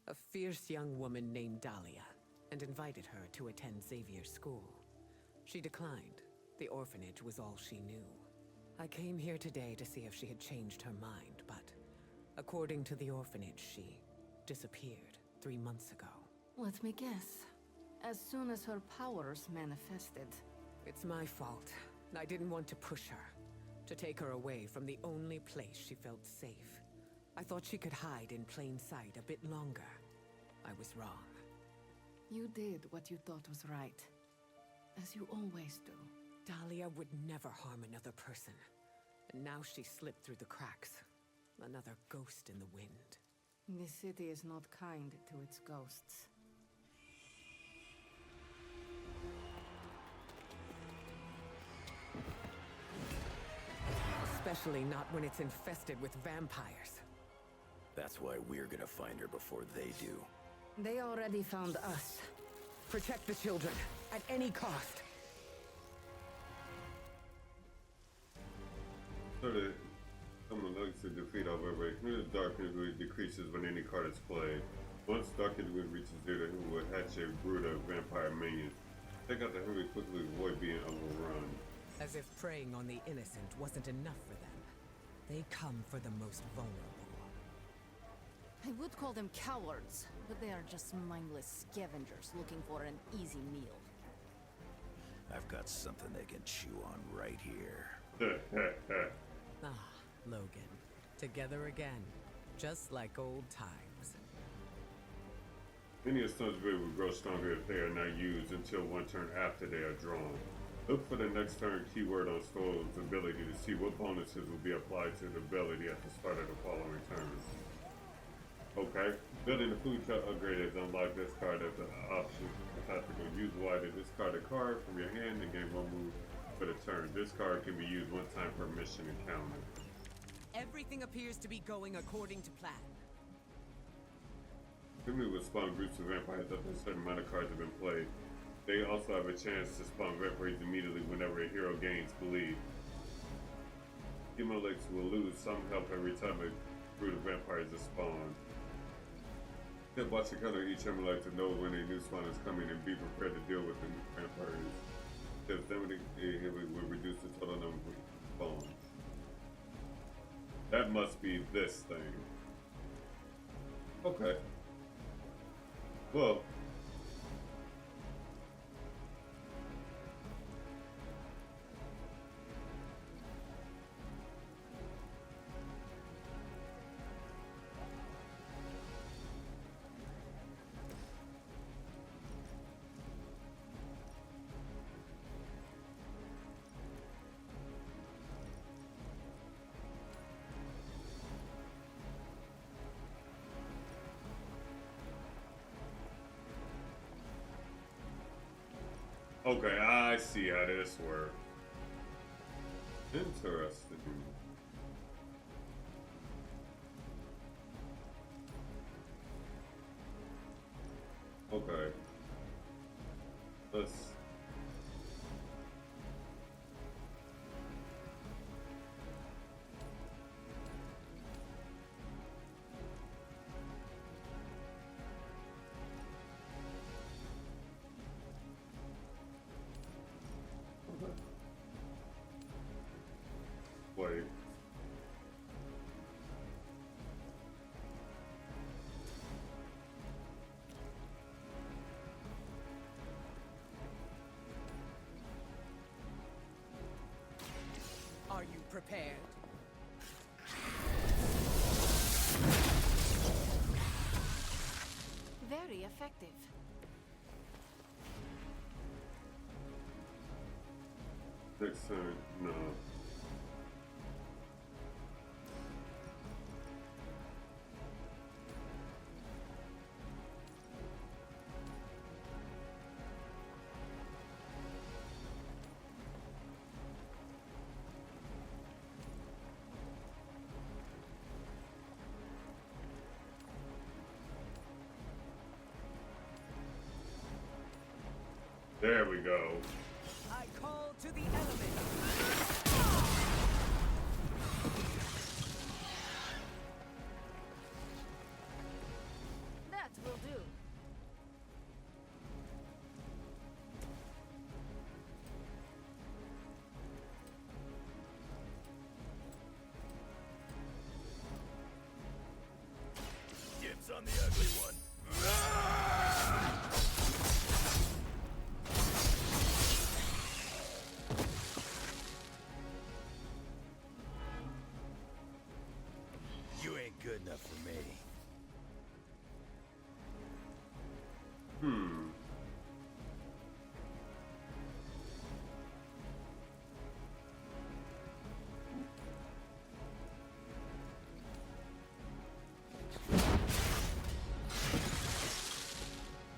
a fierce young woman named Dahlia, and invited her to attend Xavier's school. She declined. The orphanage was all she knew. I came here today to see if she had changed her mind, but according to the orphanage, she disappeared 3 months ago. Let me guess. As soon as her powers manifested. It's my fault. I didn't want to push her, to take her away from the only place she felt safe. I thought she could hide in plain sight a bit longer. I was wrong. You did what you thought was right. As you always do. Dahlia would never harm another person. And now she slipped through the cracks. Another ghost in the wind. The city is not kind to its ghosts. Especially not when it's infested with vampires. That's why we're gonna find her before they do. They already found us. Protect the children, at any cost. So that someone likes to defeat however, darkness decreases when any card is played. Once darkness reaches zero, it will hatch a brood of vampire minions. Take out the hungry quickly, avoid being overrun. As if preying on the innocent wasn't enough for them. They come for the most vulnerable. I would call them cowards, but they are just mindless scavengers looking for an easy meal. I've got something they can chew on right here. Ah, Logan. Together again. Just like old times. Many of Sun's ability will grow stronger if they are not used until one turn after they are drawn. Look for the next turn keyword on Stone's ability to see what bonuses will be applied to the ability at the start of the following turn. Okay, building the food truck upgrade is unlock this card as an option. Tactical. Use Y to discard a card from your hand and gain one move for the turn. This card can be used one time per mission encounter. Everything appears to be going according to plan. Enemy will spawn groups of vampires after a certain amount of cards have been played. They also have a chance to spawn vampires immediately whenever a hero gains bleed. Humanoids will lose some health every time a group of vampires is spawned. Watch the color each Humanoid to know when a new spawn is coming and be prepared to deal with the new vampires. Because damage will reduce the total number of spawns. That must be this thing. Okay. Well. Okay, I see how this works. Interesting. Okay. Let's... Wait. prepared. Very effective. Next turn, no. There we go. I call to the elements. That will do. Dibs on the ugly one. You ain't good enough for me.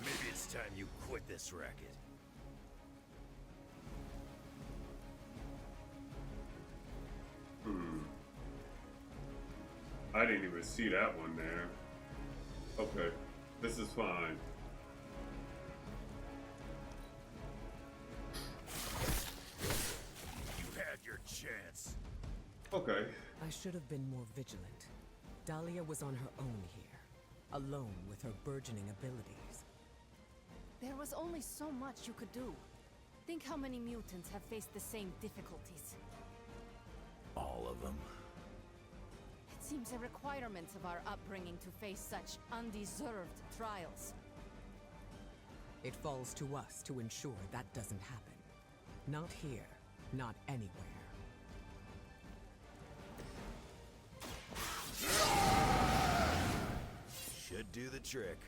Maybe it's time you quit this racket. I didn't even see that one there. Okay, this is fine. You had your chance. Okay. I should have been more vigilant. Dahlia was on her own here, alone with her burgeoning abilities. There was only so much you could do. Think how many mutants have faced the same difficulties. All of them. It seems a requirement of our upbringing to face such undeserved trials. It falls to us to ensure that doesn't happen. Not here, not anywhere. Should do the trick.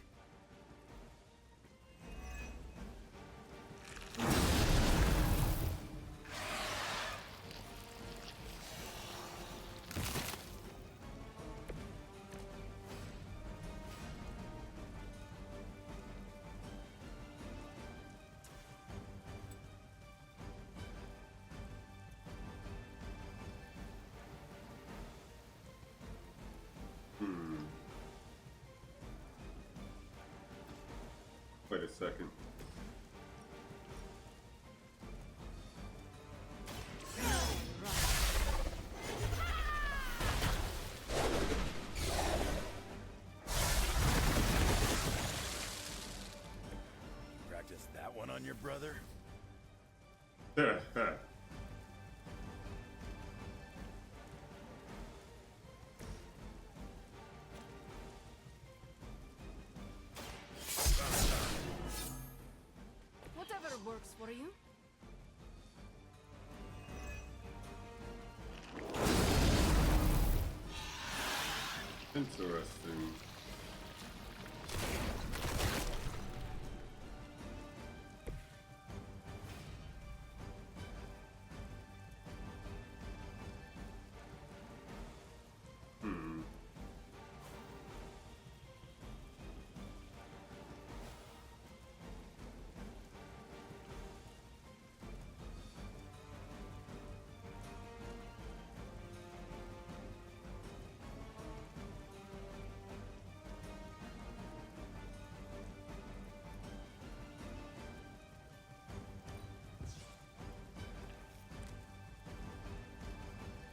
Wait a second. Practice that one on your brother? Whatever works for you. Interesting.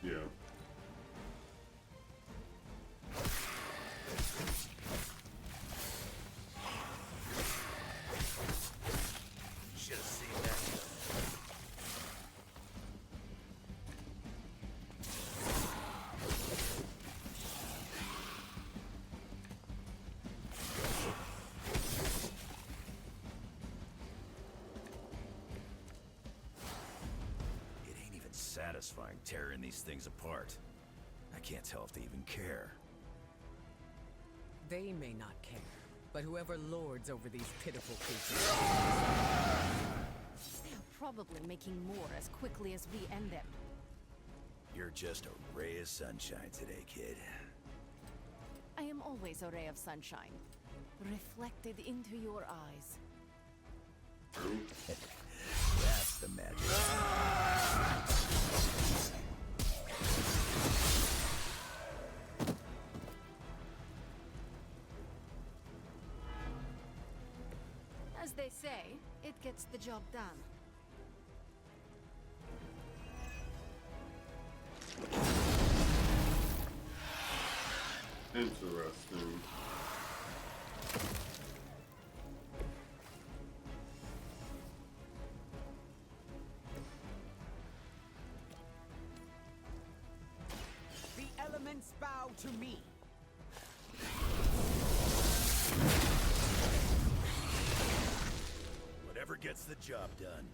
Yeah. Should have seen that. It ain't even satisfying tearing these things apart. I can't tell if they even care. They may not care, but whoever lords over these pitiful creatures... They are probably making more as quickly as we end them. You're just a ray of sunshine today, kid. I am always a ray of sunshine, reflected into your eyes. That's the magic. As they say, it gets the job done. Interesting. The elements bow to me. Whatever gets the job done.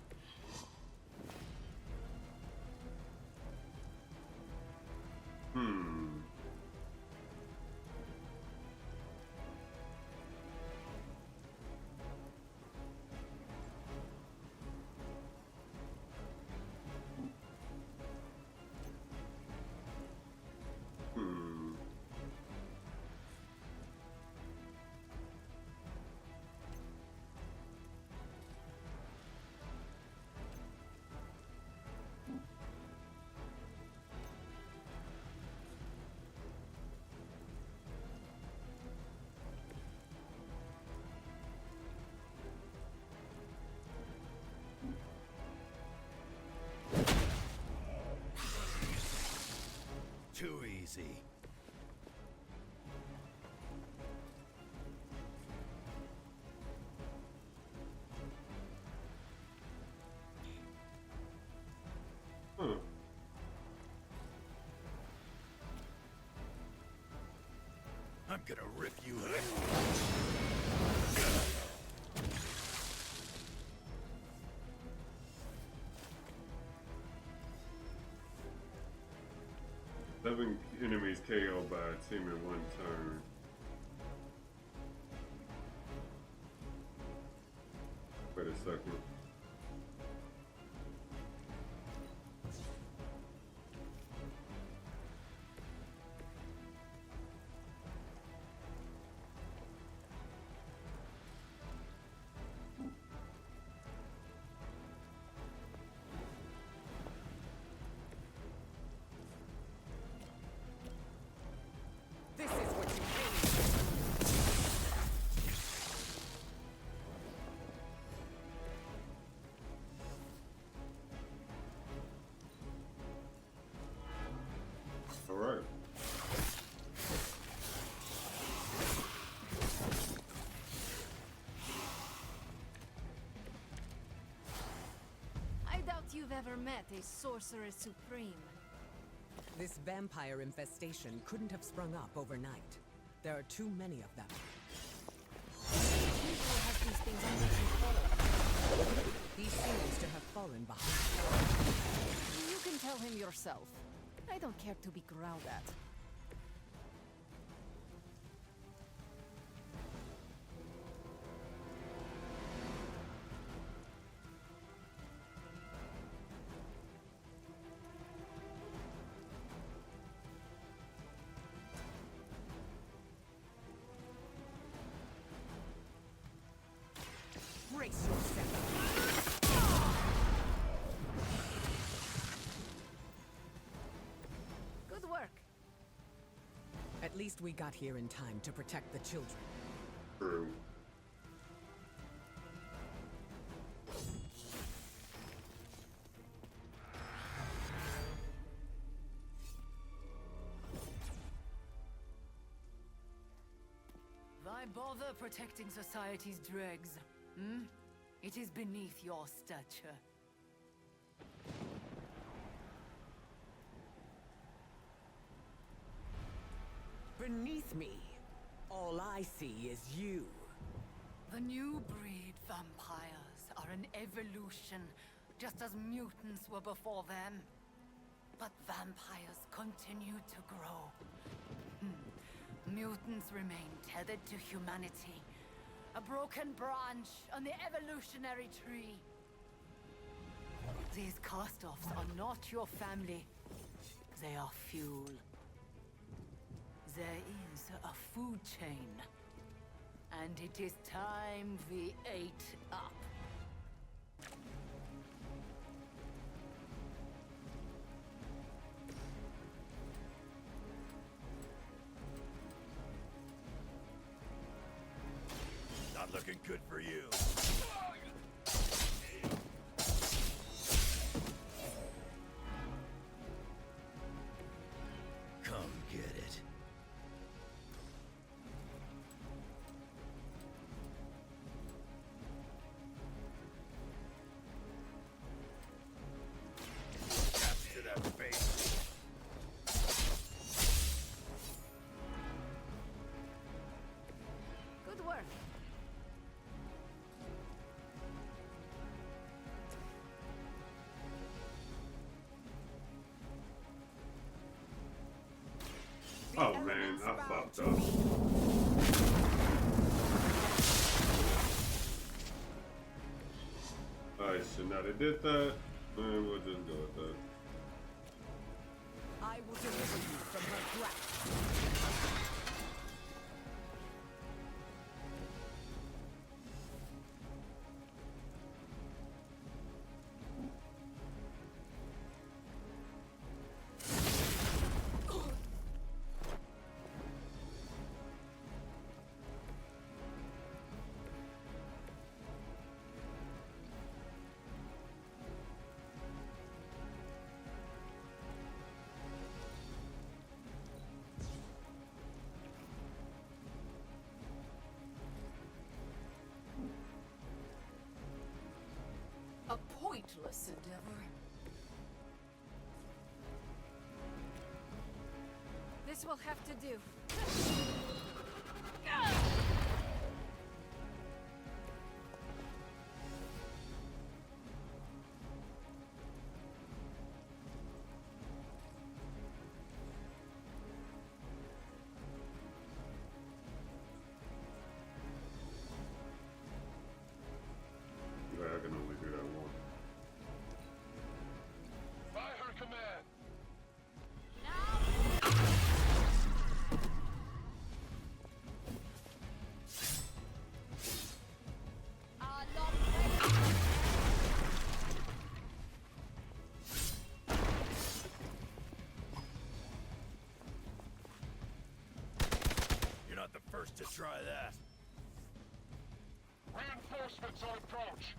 Too easy. I'm gonna rip you out. 7 enemies KO by a team in one turn. Wait a second. This is what you All right. I doubt you've ever met a Sorcerer Supreme. This vampire infestation couldn't have sprung up overnight. There are too many of them. Usually has these things under control. He seems to have fallen behind. You can tell him yourself. I don't care to be growled at. Brace yourself. Good work. At least we got here in time to protect the children. True. Why bother protecting society's dregs? Hmm? It is beneath your stature. Beneath me, all I see is you. The new breed vampires are an evolution, just as mutants were before them. But vampires continue to grow. Mutants remain tethered to humanity. A broken branch on the evolutionary tree. These cast-offs are not your family. They are fuel. There is a food chain. And it is time we ate up. Not looking good for you. Come get it. Capture that face. Good work. Oh man, I fucked up. I should not have did that. And we'll just go with that. I will deliver you from her grasp. A pointless endeavor. This will have to do. Yeah, I can only do that once. By her command. You're not the first to try that. Reinforcements on approach.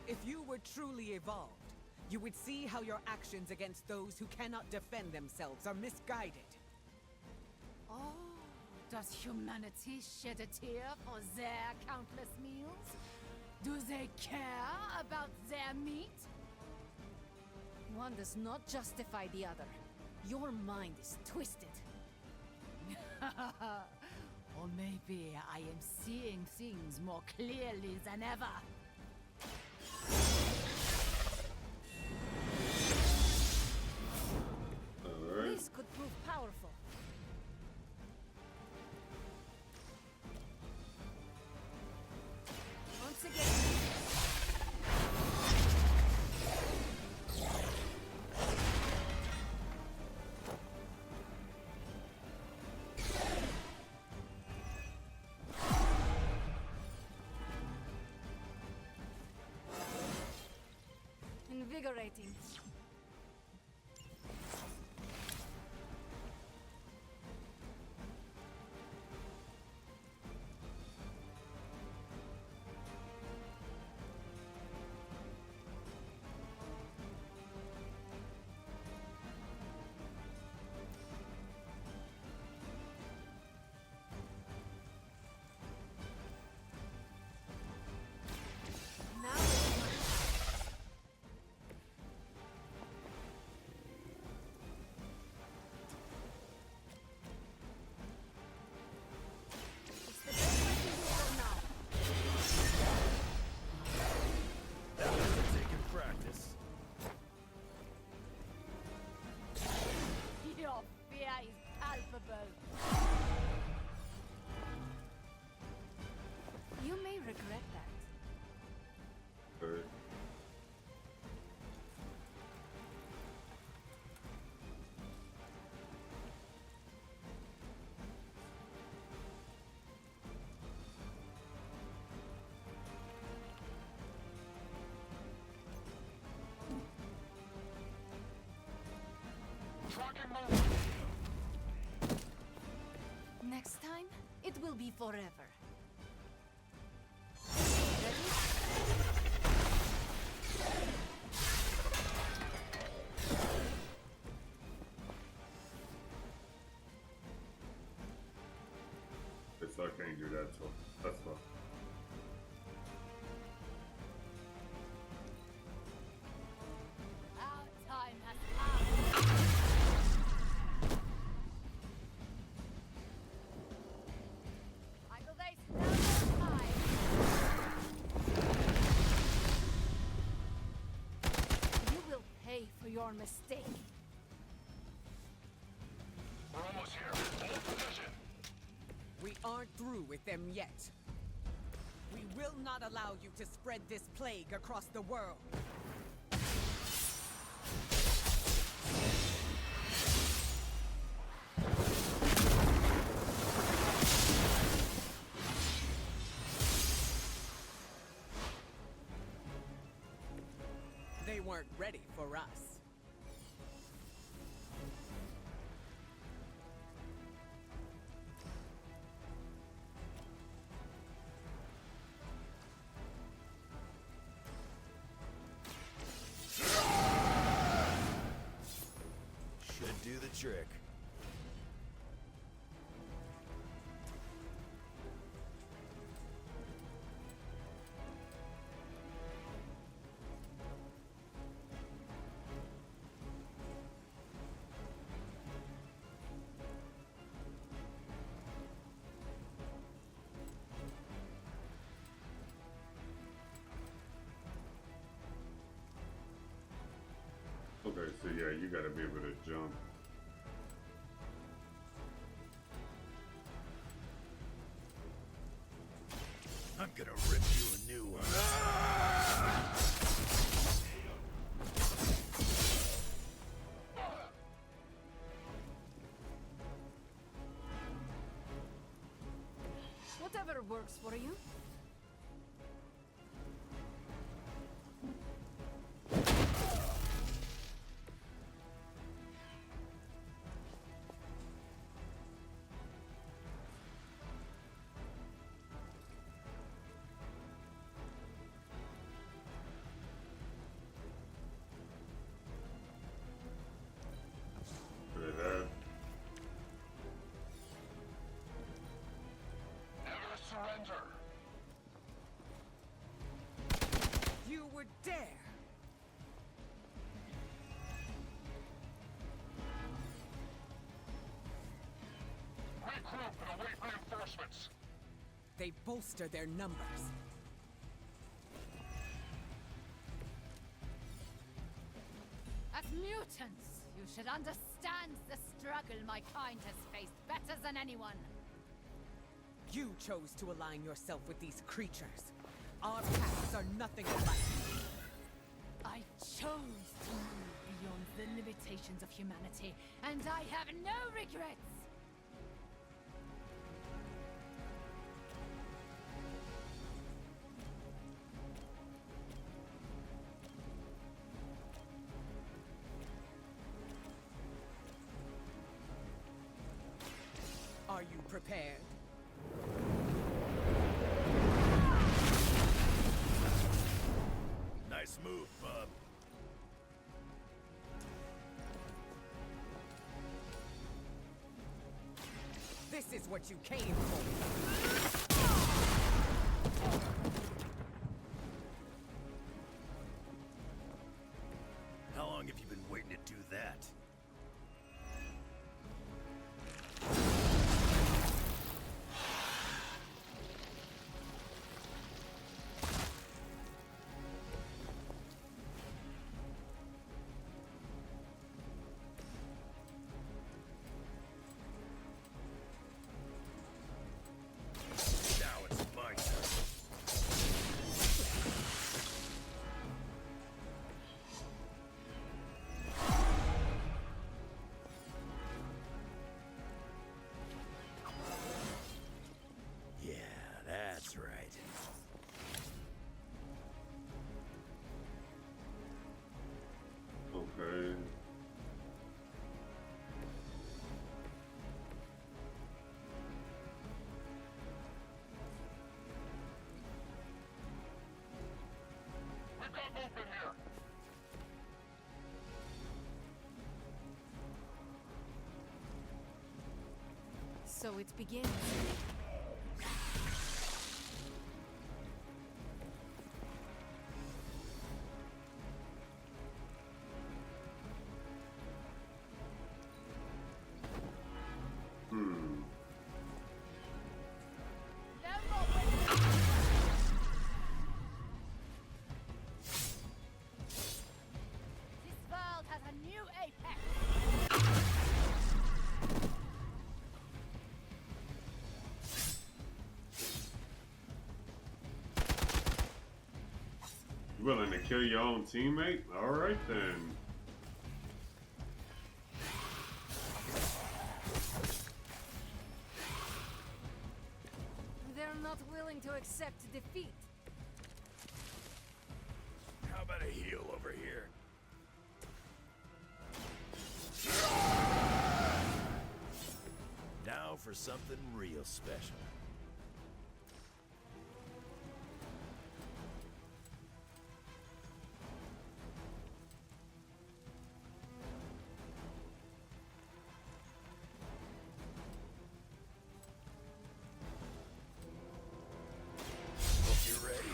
If you were truly evolved, you would see how your actions against those who cannot defend themselves are misguided. Oh, does humanity shed a tear for their countless meals? Do they care about their meat? One does not justify the other. Your mind is twisted. Or maybe I am seeing things more clearly than ever. Alright. This could prove powerful. Once again. Invigorating. will be forever. So I can't do that, so that's fine. Our time has come. I will waste no more time. You will pay for your mistake. We're almost here. Hold position. We aren't through with them yet. We will not allow you to spread this plague across the world. They weren't ready for us. Should do the trick. Okay, so yeah, you gotta be able to jump. I'm gonna rip you a new one. Whatever works for you. Look at that. Never surrender. You would dare! Regroup and await reinforcements. They bolster their numbers. As mutants, you should understand the struggle my kind has faced better than anyone. You chose to align yourself with these creatures. Our paths are nothing alike. I chose to move beyond the limitations of humanity, and I have no regrets. Are you prepared? Nice move, bub. This is what you came for. How long have you been waiting to do that? Now it's my turn. open here! So it begins. This world has a new apex. You willing to kill your own teammate? Alright then. They're not willing to accept defeat. How about a heal over here? Now for something real special. Hope you're ready.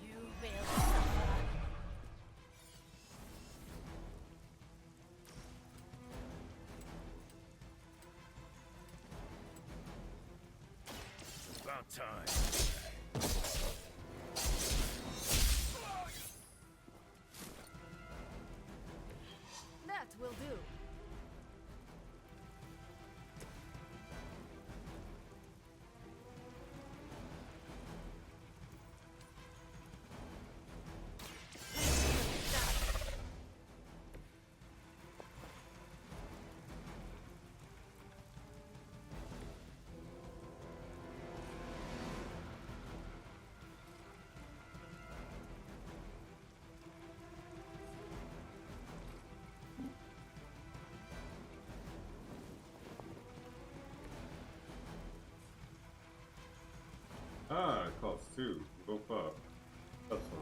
You will suffer. It's about time. That will do. Ah, it costs 2. Go up. That's fine.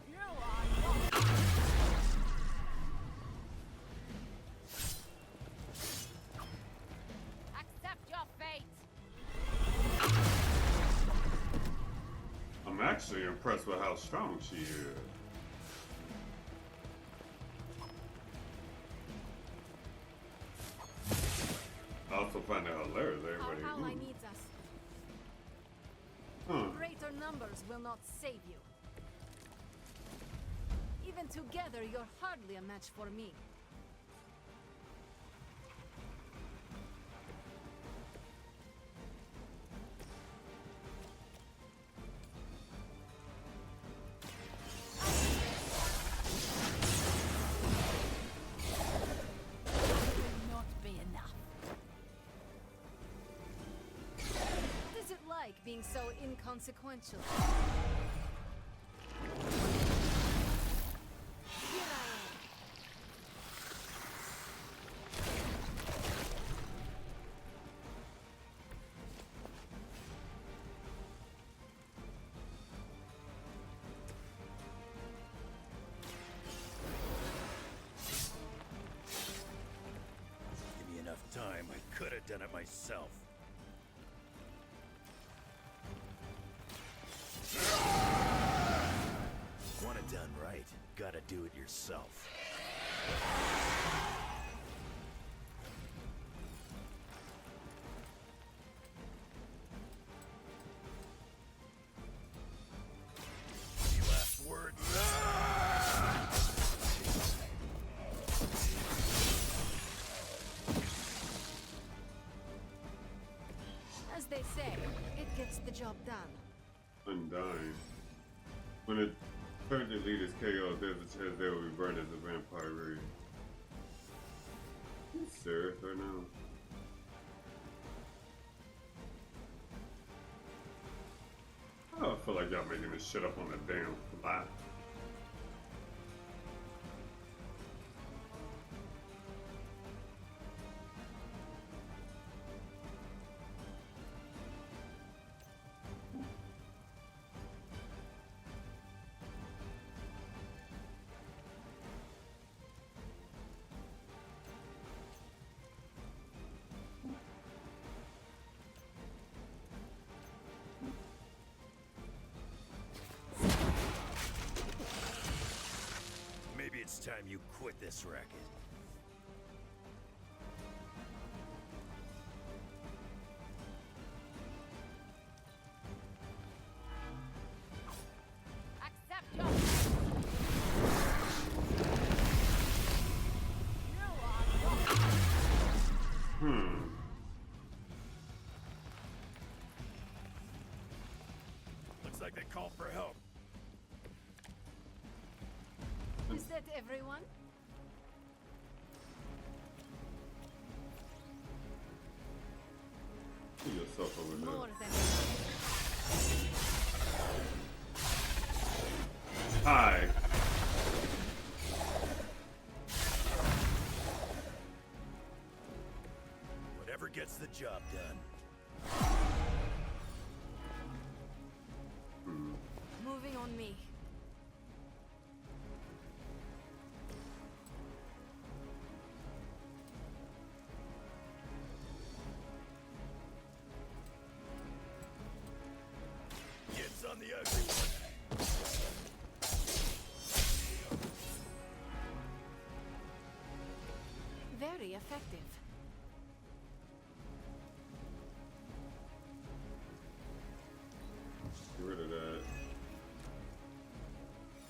You are not. Accept your fate. I'm actually impressed with how strong she is. I also find it hilarious. Everybody. Our ally needs us. Huh. Greater numbers will not save you. Even together, you're hardly a match for me. Will not be enough. What is it like being so inconsequential? Here I am. Give me enough time, I could have done it myself. Want it done right, gotta do it yourself. Any last words? As they say, it gets the job done. Undying. When a current lead is KO, there's a chance they will be burned as a vampire raid. You serious right now? I feel like y'all making this shit up on the damn fly. time you quit this racket? Accept your... Looks like they called for help. Is that everyone? Kill yourself over there. More than... Hi. Whatever gets the job done. Moving on me. Gets on the ugly one. Very effective. Get rid of that.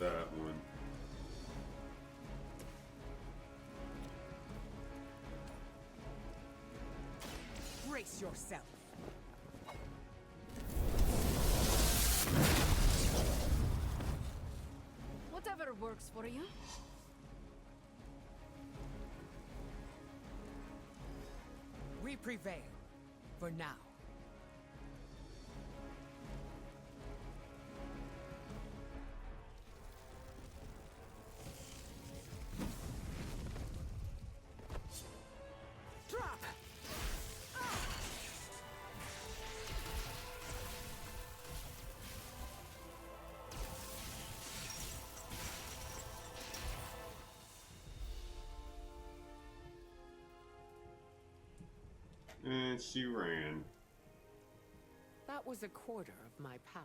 That one. Brace yourself. Whatever works for you. We prevail. For now. Drop! And she ran. That was a quarter of my power.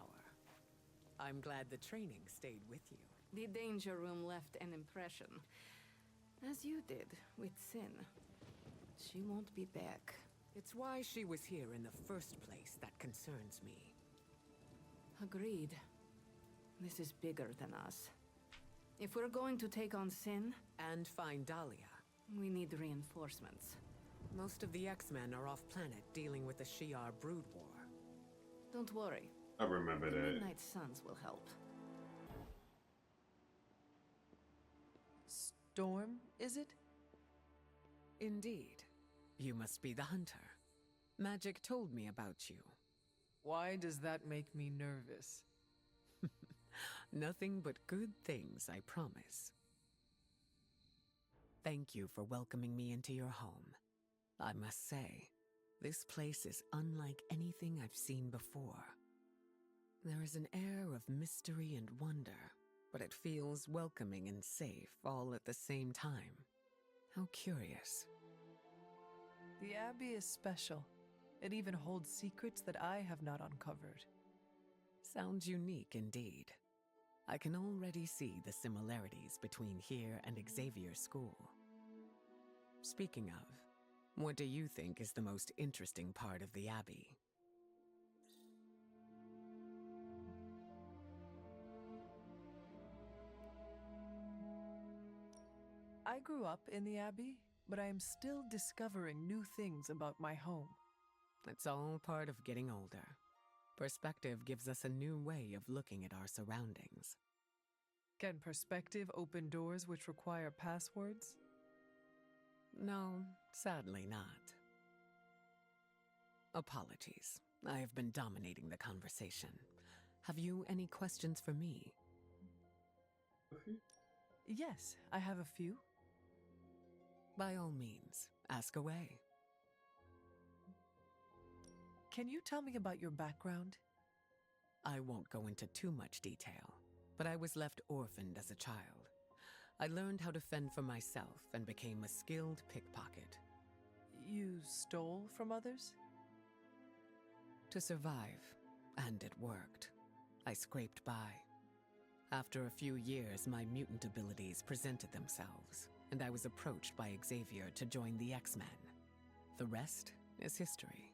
I'm glad the training stayed with you. The danger room left an impression. As you did with Sin. She won't be back. It's why she was here in the first place that concerns me. Agreed. This is bigger than us. If we're going to take on Sin... And find Dahlia. We need reinforcements. Most of the X-Men are off-planet dealing with the Shi'ar brood war. Don't worry. I remember The that. Midnight Suns will help. Storm, is it? Indeed. You must be the hunter. Magic told me about you. Why does that make me nervous? Nothing but good things, I promise. Thank you for welcoming me into your home. I must say, this place is unlike anything I've seen before. There is an air of mystery and wonder, but it feels welcoming and safe all at the same time. How curious. The Abbey is special. It even holds secrets that I have not uncovered. Sounds unique indeed. I can already see the similarities between here and Xavier's school. Speaking of, what do you think is the most interesting part of the Abbey? I grew up in the Abbey, but I am still discovering new things about my home. It's all part of getting older. Perspective gives us a new way of looking at our surroundings. Can perspective open doors which require passwords? No, sadly not. Apologies. I have been dominating the conversation. Have you any questions for me? Yes, I have a few. By all means, ask away. Can you tell me about your background? I won't go into too much detail, but I was left orphaned as a child. I learned how to fend for myself and became a skilled pickpocket. You stole from others? To survive, and it worked. I scraped by. After a few years, my mutant abilities presented themselves, and I was approached by Xavier to join the X-Men. The rest is history.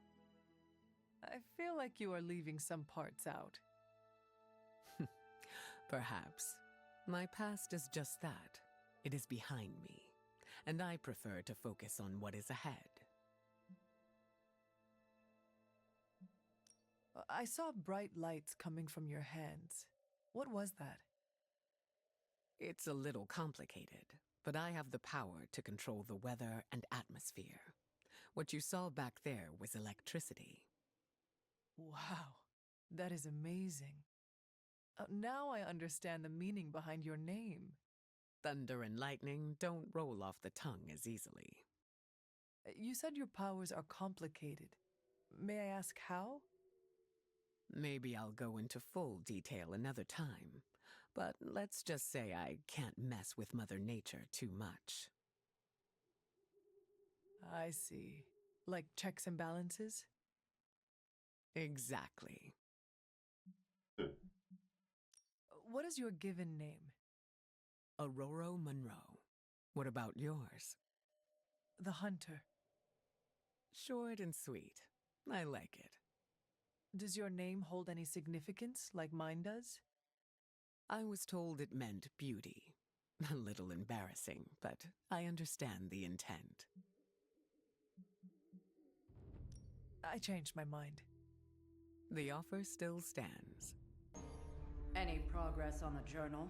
I feel like you are leaving some parts out. Perhaps. My past is just that. It is behind me, and I prefer to focus on what is ahead. I saw bright lights coming from your hands. What was that? It's a little complicated, but I have the power to control the weather and atmosphere. What you saw back there was electricity. Wow, that is amazing. Now I understand the meaning behind your name. Thunder and lightning don't roll off the tongue as easily. You said your powers are complicated. May I ask how? Maybe I'll go into full detail another time, but let's just say I can't mess with Mother Nature too much. I see. Like checks and balances? Exactly. What is your given name? Aurora Monroe. What about yours? The Hunter. Short and sweet. I like it. Does your name hold any significance, like mine does? I was told it meant beauty. A little embarrassing, but I understand the intent. I changed my mind. The offer still stands. Any progress on the journal?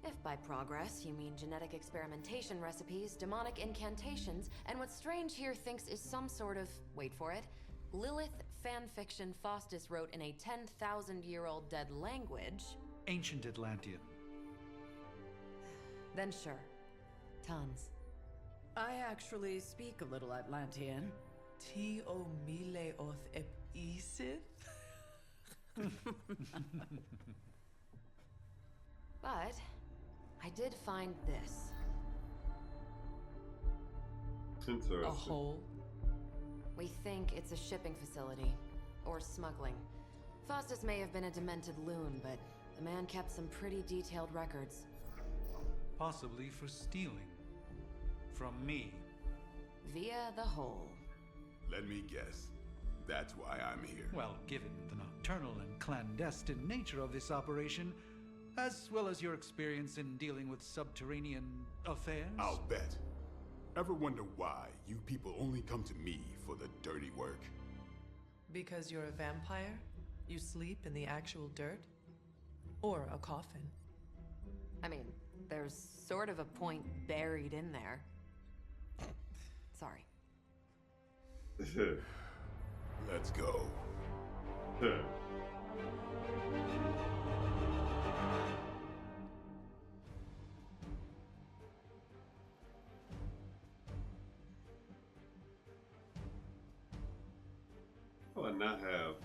If by progress you mean genetic experimentation recipes, demonic incantations, and what Strange here thinks is some sort of, wait for it, Lilith fanfiction Faustus wrote in a 10,000-year-old dead language... Ancient Atlantean. Then sure. Tons. I actually speak a little Atlantean. Ti o mile oth ep isith? But I did find this. Interesting. A hole? We think it's a shipping facility. Or smuggling. Faustus may have been a demented loon, but the man kept some pretty detailed records. Possibly for stealing. From me. Via the hole. Let me guess. That's why I'm here. Well, given the nocturnal and clandestine nature of this operation, as well as your experience in dealing with subterranean affairs... I'll bet. Ever wonder why you people only come to me for the dirty work? Because you're a vampire? You sleep in the actual dirt? Or a coffin? I mean, there's sort of a point buried in there. Sorry. Let's go. Will I not have?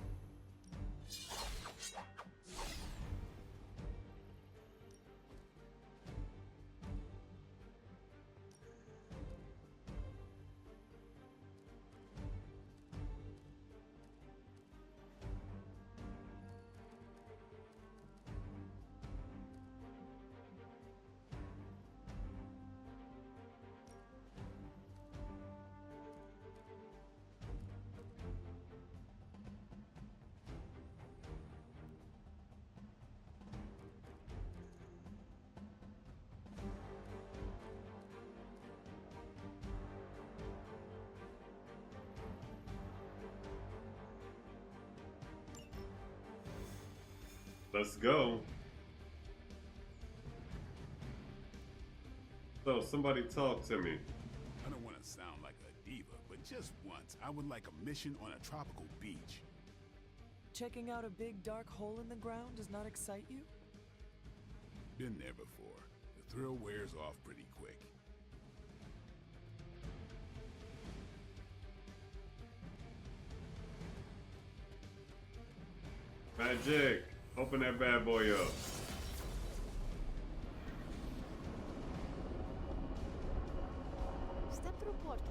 Let's go. So, somebody talk to me. I don't want to sound like a diva, but just once, I would like a mission on a tropical beach. Checking out a big dark hole in the ground does not excite you? Been there before. The thrill wears off pretty quick. Magic! Open that bad boy up. Step through portal.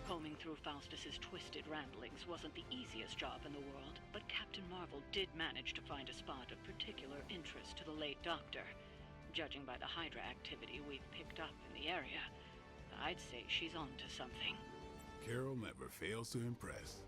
Pull combing through Faustus's twisted ramblings wasn't the easiest job in the world, but Captain Marvel did manage to find a spot of particular interest to the late Doctor. Judging by the Hydra activity we've picked up in the area, I'd say she's on to something. Carol never fails to impress.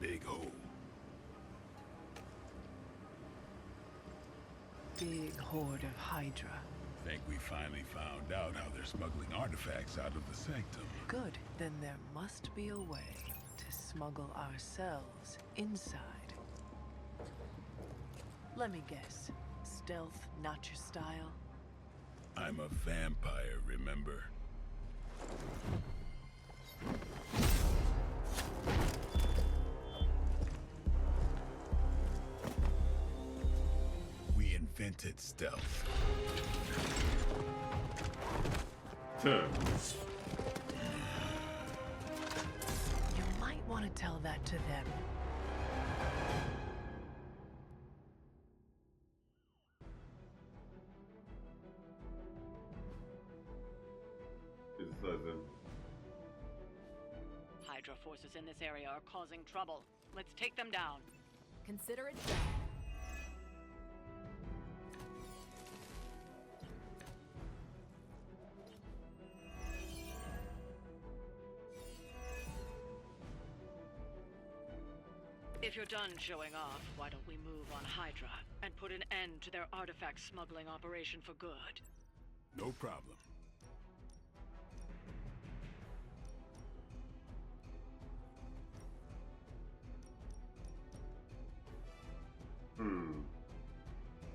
Big hole. Big horde of Hydra. Think we finally found out how they're smuggling artifacts out of the sanctum. Good. Then there must be a way to smuggle ourselves inside. Let me guess. Stealth, not your style? I'm a vampire, remember? We invented stealth. You might want to tell that to them. Hydra forces in this area are causing trouble. Let's take them down. Consider it done. If you're done showing off, why don't we move on Hydra and put an end to their artifact smuggling operation for good? No problem.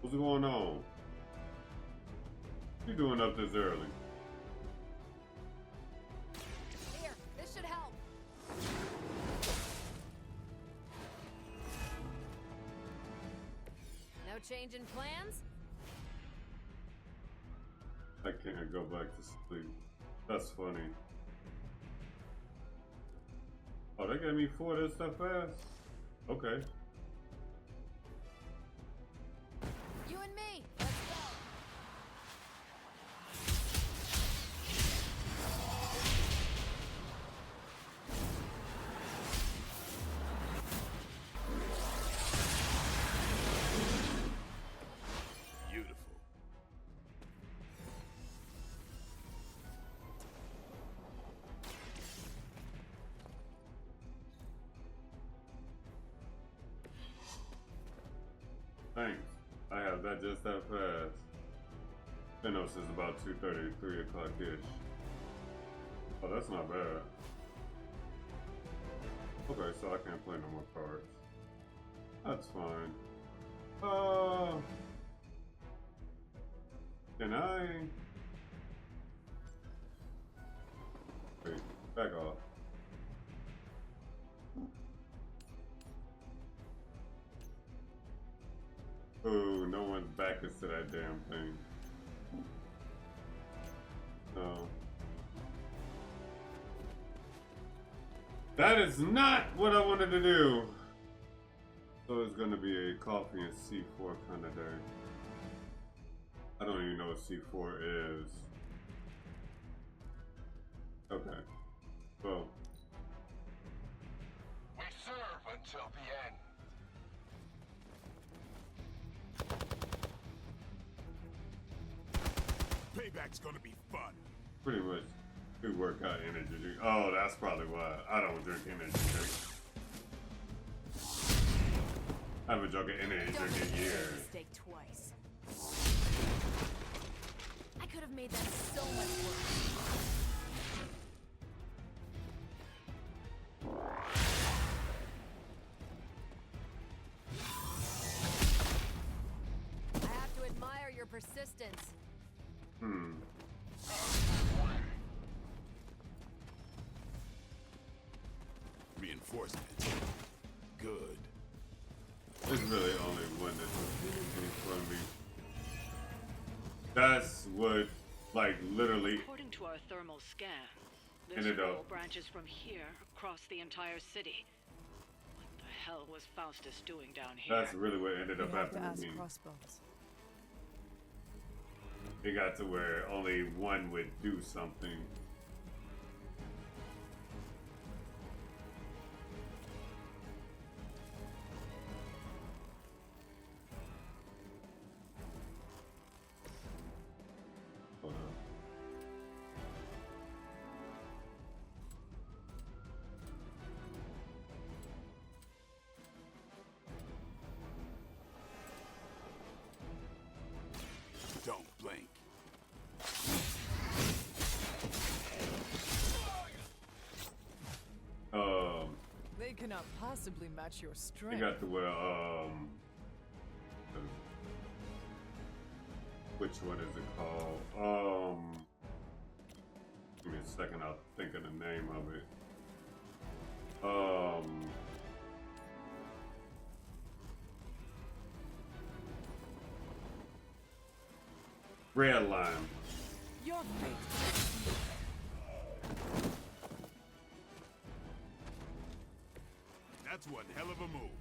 What's going on? What you doing up this early? Here, this should help. No change in plans? I can't go back to sleep. That's funny. Oh, they gave me 4 of this stuff fast? Okay. You and me, let's go. Beautiful. Thanks. I have that just that fast. Thanos is about 2:30, 3 o'clock-ish. Oh, that's not bad. Okay, so I can't play no more cards. That's fine. Can I? Wait, back off. Ooh, no one's back us to that damn thing. No. That is not what I wanted to do. So it's gonna be a coffee and C4 kind of day. I don't even know what C4 is. Okay. Well. We serve until the end. Payback's gonna be fun. Pretty much. We work out energy drink. Oh, that's probably why I don't drink energy drink. I haven't drunk an energy drink in years. Mistake twice. I could have made that so much worse. I have to admire your persistence. Reinforcement. Good. There's really only one that's going to be for me. That's what, like, literally. According to our thermal scans, this ended road up. branches from here across the entire city. What the hell was Faustus doing down here? That's really what ended up You have to happening ask to me. Crossbones. It got to where only one would do something. Hold on. Don't blink. They cannot possibly match your It strength. got to where which one is it called? Give me a second, I'll think of the name of it. Red line. Your fate. That's one hell of a move.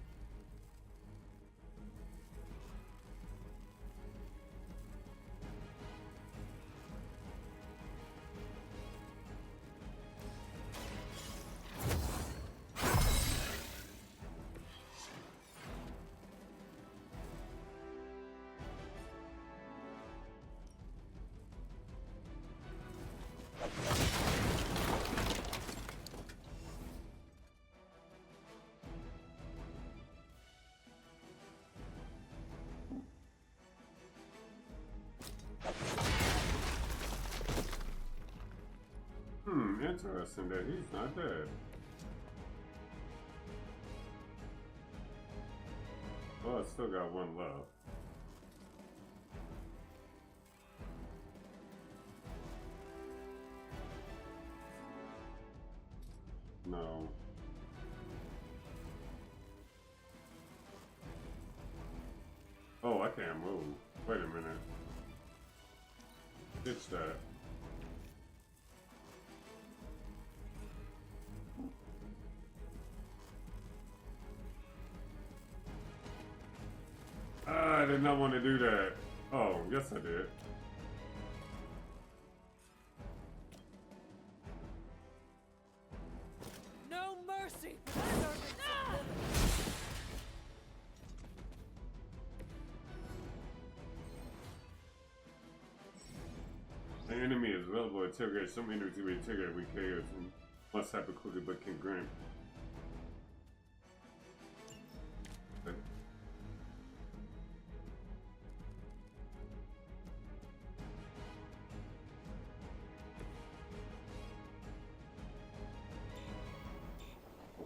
Interesting that he's not dead. Well, I still got one left. No. Oh, I can't move. Wait a minute. Ditch that. I did not want to do that. Oh, yes I did. No mercy. The enemy is available to interrogate. Some enemies will be interrogated when KOs and must happen quickly but can grant. Okay.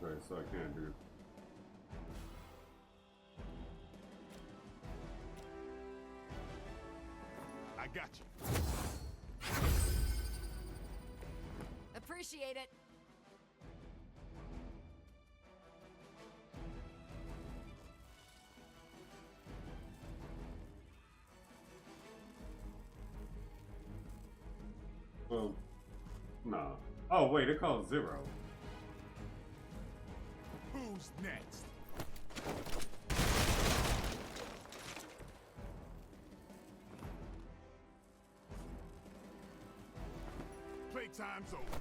Okay, so I can't do it. I got you. Appreciate it. Well, nah. Oh wait, they call it Zero. Who's next? Playtime's over.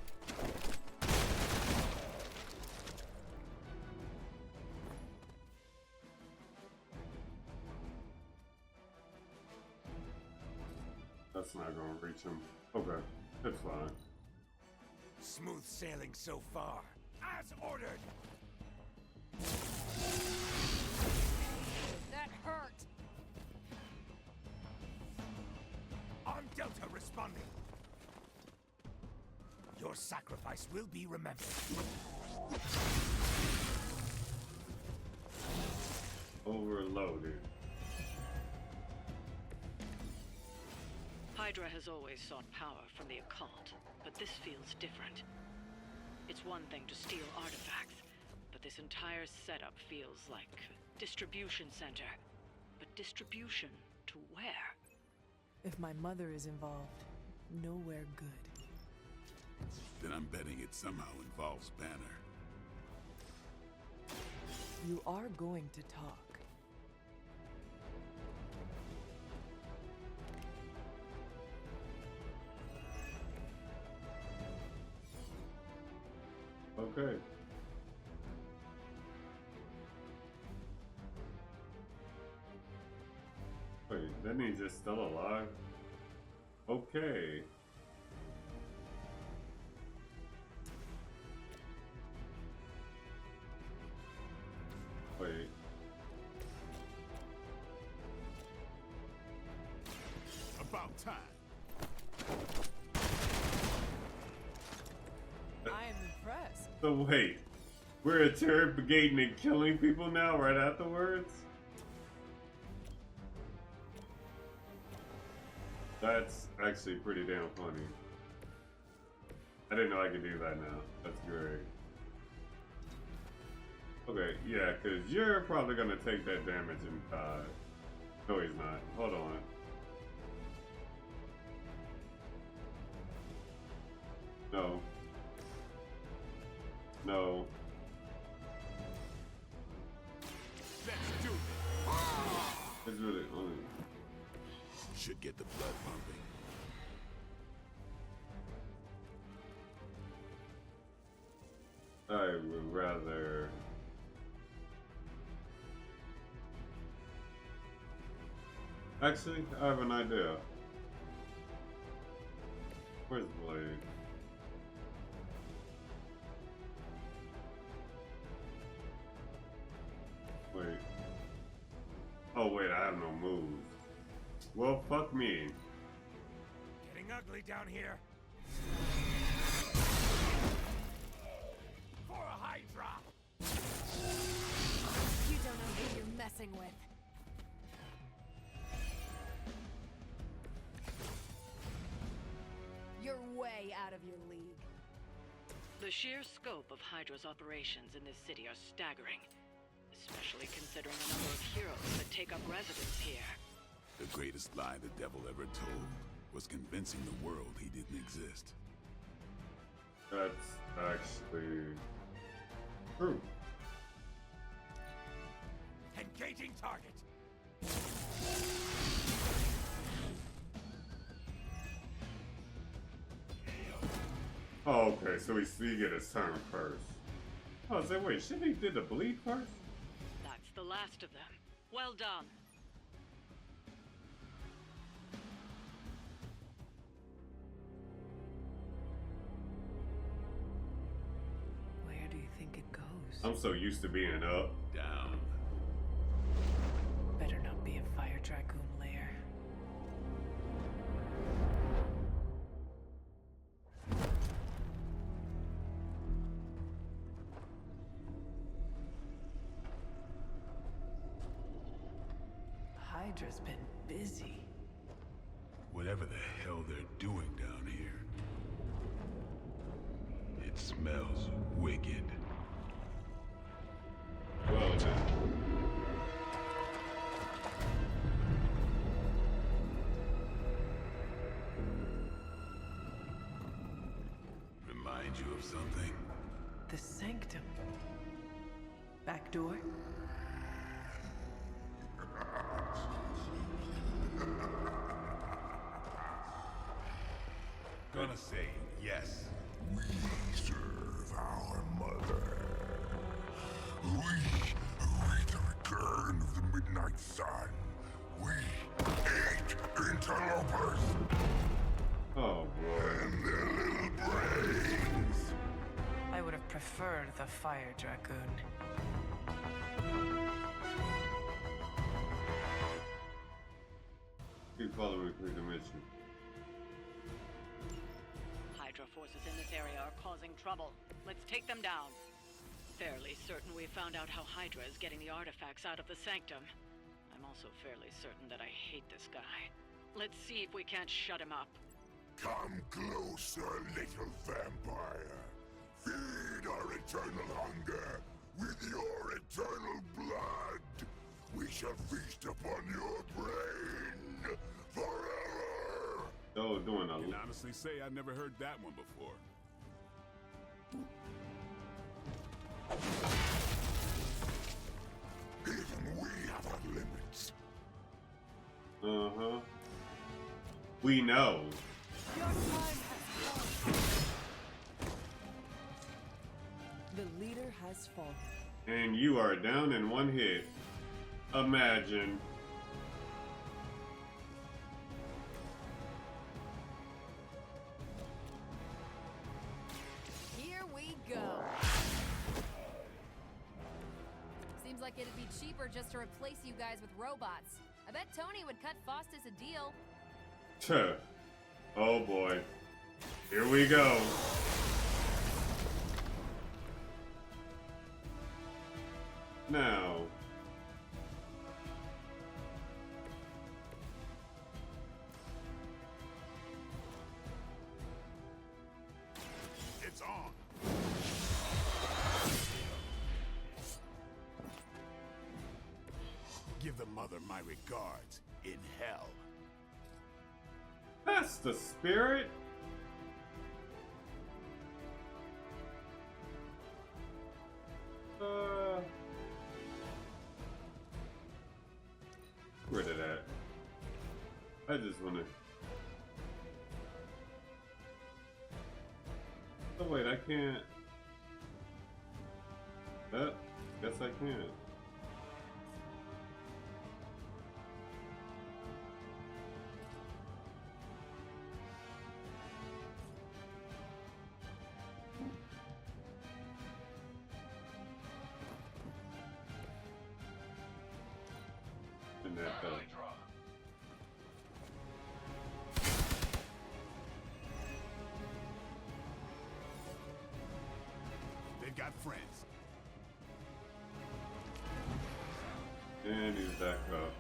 That's not gonna reach him. Okay, that's fine. Smooth sailing so far. As ordered. That hurt. On Delta responding. Your sacrifice will be remembered. Overloaded. Hydra has always sought power from the occult, but this feels different. It's one thing to steal artifacts, but this entire setup feels like a distribution center. But distribution to where? If my mother is involved, nowhere good. Then I'm betting it somehow involves Banner. You are going to talk. Okay. Wait, that ninja's still alive? Okay. Wait. About time. I am impressed. So wait, we're interrogating and killing people now right afterwards? That's actually pretty damn funny. I didn't know I could do that now. That's great. Okay, yeah, because you're probably going to take that damage and no, he's not. Hold on. No. No. Let's do it. It's really should get the blood pumping. I would rather. Actually, I have an idea. Where's Blade? Wait. Oh wait, I have no moves. Well, fuck me. Getting ugly down here. For a Hydra. You don't know who you're messing with. You're way out of your league. The sheer scope of Hydra's operations in this city are staggering, especially considering the number of heroes that take up residence here. The greatest lie the devil ever told was convincing the world he didn't exist. That's actually true. Engaging target. Oh, okay, so he get his turn first. Oh, I was like, wait, shouldn't he did the bleed first? That's the last of them. Well done. Where do you think it goes? I'm so used to being up. Down. Better not be a fire dragoon lair. Hydra's been busy. Whatever the hell they're doing down here. It smells wicked. Well then. Remind you of something? The sanctum. Back door? Gonna say yes. We serve our mother. We await the return of the Midnight Sun. We hate interlopers. Oh boy. And their little brains. I would have preferred the fire dragoon. Keep following through the mission. Hydra forces in this area are causing trouble. Let's take them down. Fairly certain we found out how Hydra is getting the artifacts out of the sanctum. I'm also fairly certain that I hate this guy. Let's see if we can't shut him up. Come closer, little vampire. Feed our eternal hunger with your eternal blood. We shall feast upon your brain forever. Oh, doing a I can honestly say I never heard that one before. Even we have our limits. Uh-huh. We know. The leader has fallen. And you are down in one hit. Imagine. Here we go. Seems like it'd be cheaper just to replace you guys with robots. I bet Tony would cut Faustus a deal. Tuh. Oh boy. Here we go. Now. It's on. Give the mother my regards in hell. That's the spirit. Where did that? I just wanna. Oh wait, I can't. Guess I can't. And that does. They've got friends. And he's back up.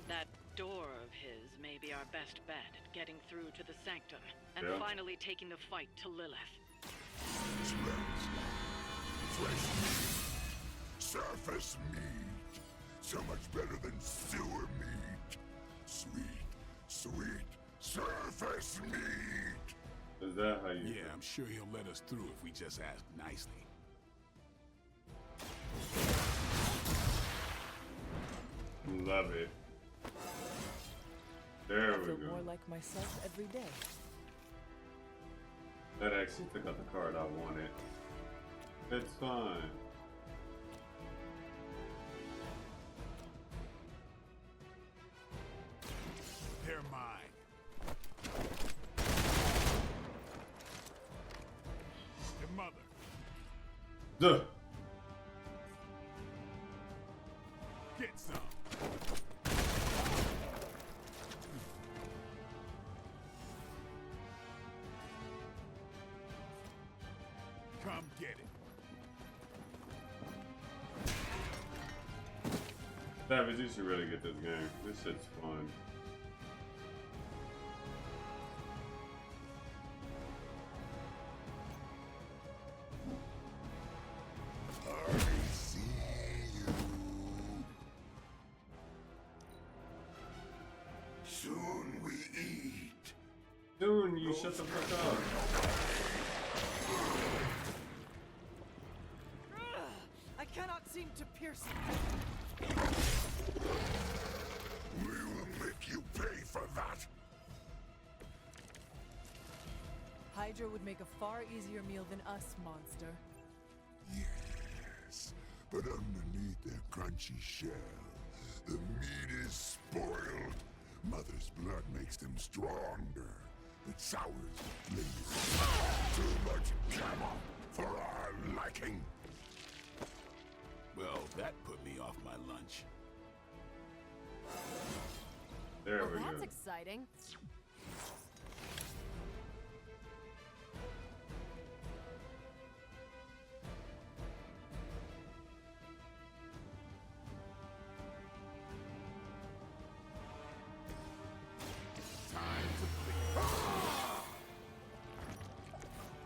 That door of his may be our best bet at getting through to the Sanctum and Yeah. finally taking the fight to Lilith. Fresh meat. Surface meat. So much better than sewer meat. Sweet, sweet surface meat. Is that how you? Yeah, I'm sure he'll let us through if we just ask nicely. Love it. There I we feel go. more like myself every day. That actually took out the card I wanted. It's fine. They're mine. Your mother. Duh. Get some. Come get it. Savage, you should really get this game. This shit's fun. I see you. Soon we eat. Soon you shut the fuck up. I cannot seem to pierce We will make you pay for that. Hydra would make a far easier meal than us, monster. Yes, but underneath their crunchy shell, the meat is spoiled. Mother's blood makes them stronger, but sours flavor. Too much camel for our liking. Well, that put me off my lunch. There Well, we that's go. exciting.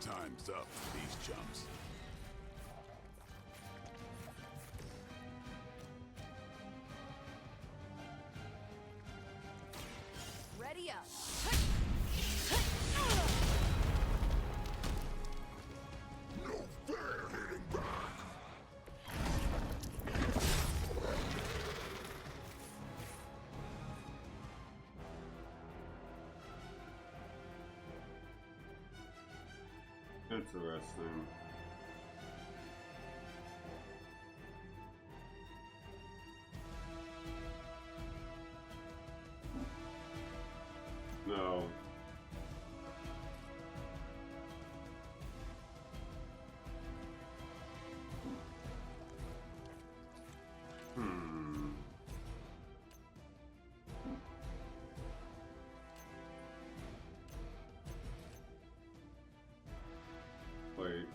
Time's up for these chumps. No fair hitting back! Interesting. No. Hmm. Wait.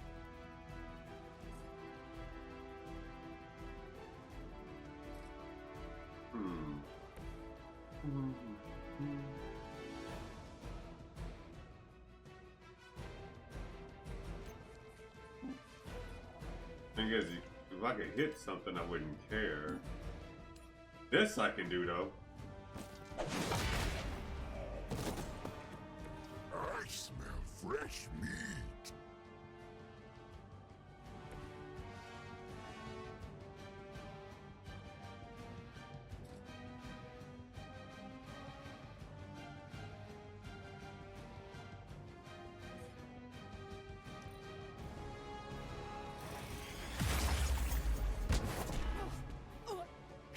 Hmm. Thing is, if I could hit something, I wouldn't care. This I can do, though. I smell fresh meat.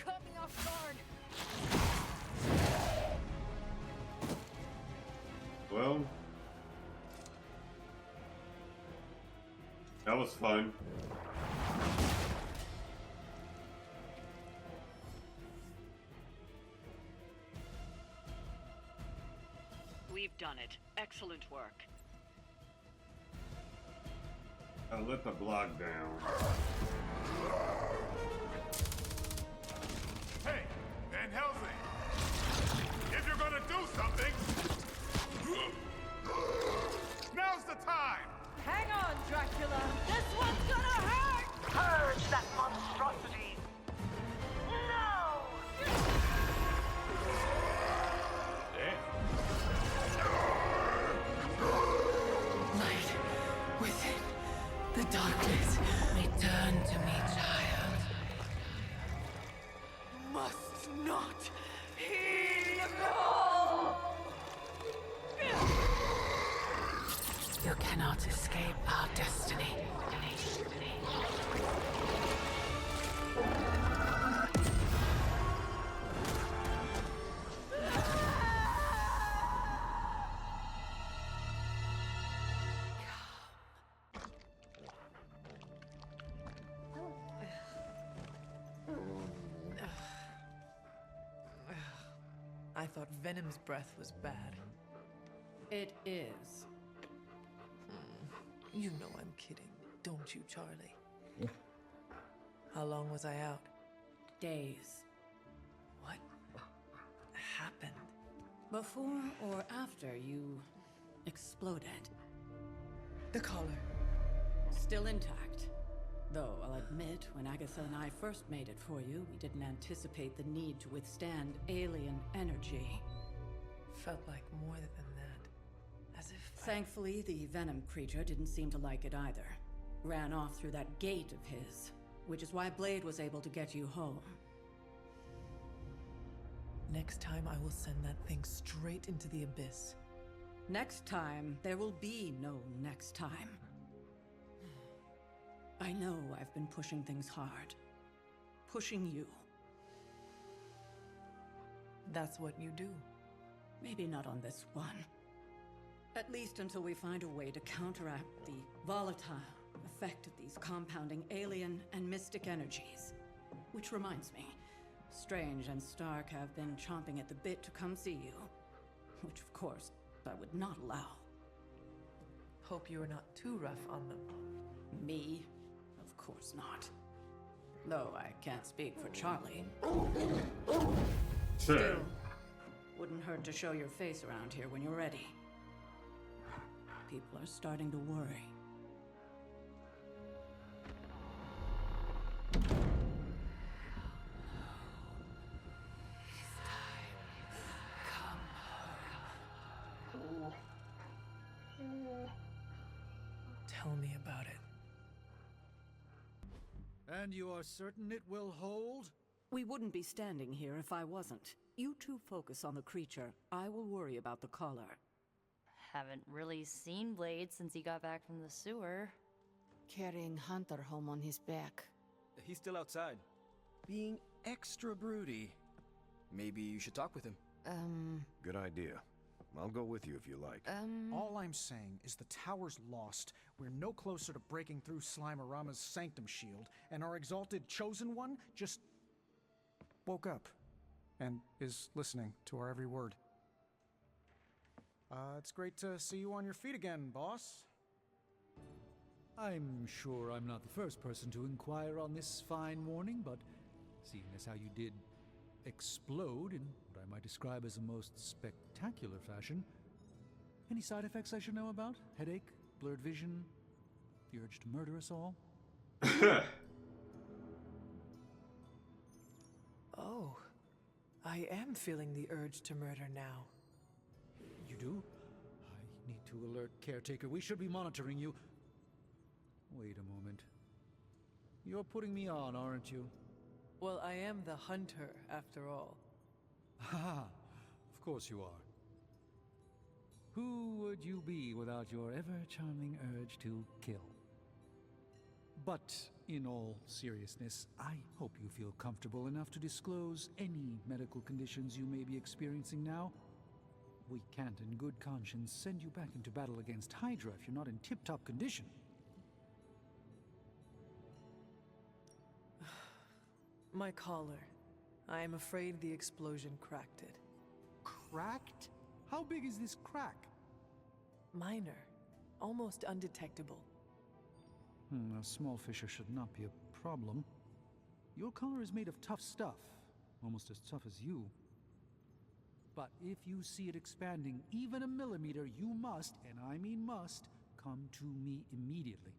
Caught me off guard. Well, that was fun. We've done it. Excellent work. I let the block down. Hey, Van Helsing! If you're gonna do something, now's the time! Hang on, Dracula. This one's gonna hurt! Purge that monstrosity! No! Light within the darkness, return to me, child. Must not heed the call. You cannot escape our destiny. I thought Venom's breath was bad. It is. You know I'm kidding, don't you, Charlie? How long was I out? Days. What happened? Before or after you exploded? The collar. Still intact. Though, I'll admit, when Agatha and I first made it for you, we didn't anticipate the need to withstand alien energy. Felt like more than that. As if Thankfully, the Venom creature didn't seem to like it either. Ran off through that gate of his, which is why Blade was able to get you home. Next time I will send that thing straight into the abyss. Next time, there will be no next time. I know I've been pushing things hard. Pushing you. That's what you do. Maybe not on this one. At least until we find a way to counteract the volatile effect of these compounding alien and mystic energies. Which reminds me, Strange and Stark have been chomping at the bit to come see you. Which, of course, I would not allow. Hope you are not too rough on them. Me? Of course not. Though I can't speak for Charlie. Still, wouldn't hurt to show your face around here when you're ready. People are starting to worry. Tell me about it. And you are certain it will hold? We wouldn't be standing here if I wasn't. You two focus on the creature. I will worry about the collar. Haven't really seen Blade since he got back from the sewer. Carrying Hunter home on his back. He's still outside. Being extra broody. Maybe you should talk with him. Good idea. I'll go with you if you like. All I'm saying is the tower's lost. We're no closer to breaking through Slimerama's sanctum shield, and our exalted chosen one just woke up and is listening to our every word. It's great to see you on your feet again, boss. I'm sure I'm not the first person to inquire on this fine morning, but seeing as how you did explode in what I might describe as a most spectacular fashion, any side effects I should know about? Headache, blurred vision, the urge to murder us all? Oh, I am feeling the urge to murder now. You do? I need to alert Caretaker. We should be monitoring you. Wait a moment. You're putting me on, aren't you? Well, I am the hunter, after all. Ha! Of course you are. Who would you be without your ever-charming urge to kill? But, in all seriousness, I hope you feel comfortable enough to disclose any medical conditions you may be experiencing now. We can't in good conscience send you back into battle against Hydra if you're not in tip-top condition. My collar. I am afraid the explosion cracked it. Cracked? How big is this crack? Minor. Almost undetectable. A small fissure should not be a problem. Your collar is made of tough stuff. Almost as tough as you. But if you see it expanding even a millimeter, you must, and I mean must, come to me immediately.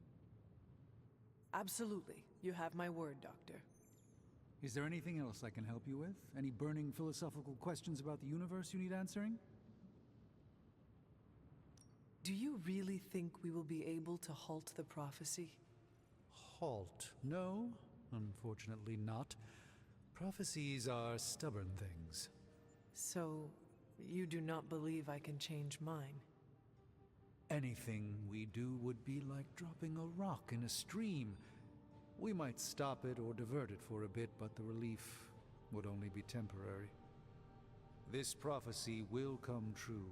Absolutely. You have my word, Doctor. Is there anything else I can help you with? Any burning philosophical questions about the universe you need answering? Do you really think we will be able to halt the prophecy? Halt? No, unfortunately not. Prophecies are stubborn things. So, you do not believe I can change mine? Anything we do would be like dropping a rock in a stream. We might stop it or divert it for a bit, but the relief would only be temporary. This prophecy will come true,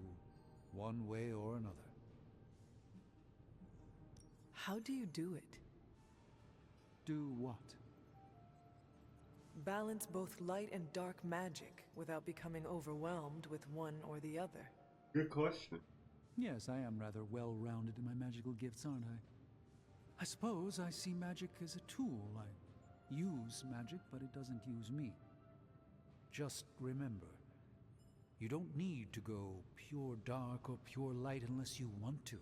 one way or another. How do you do it? Do what? Balance both light and dark magic without becoming overwhelmed with one or the other. Good question. Yes, I am rather well-rounded in my magical gifts, aren't I? I suppose I see magic as a tool. I use magic, but it doesn't use me. Just remember, you don't need to go pure dark or pure light unless you want to.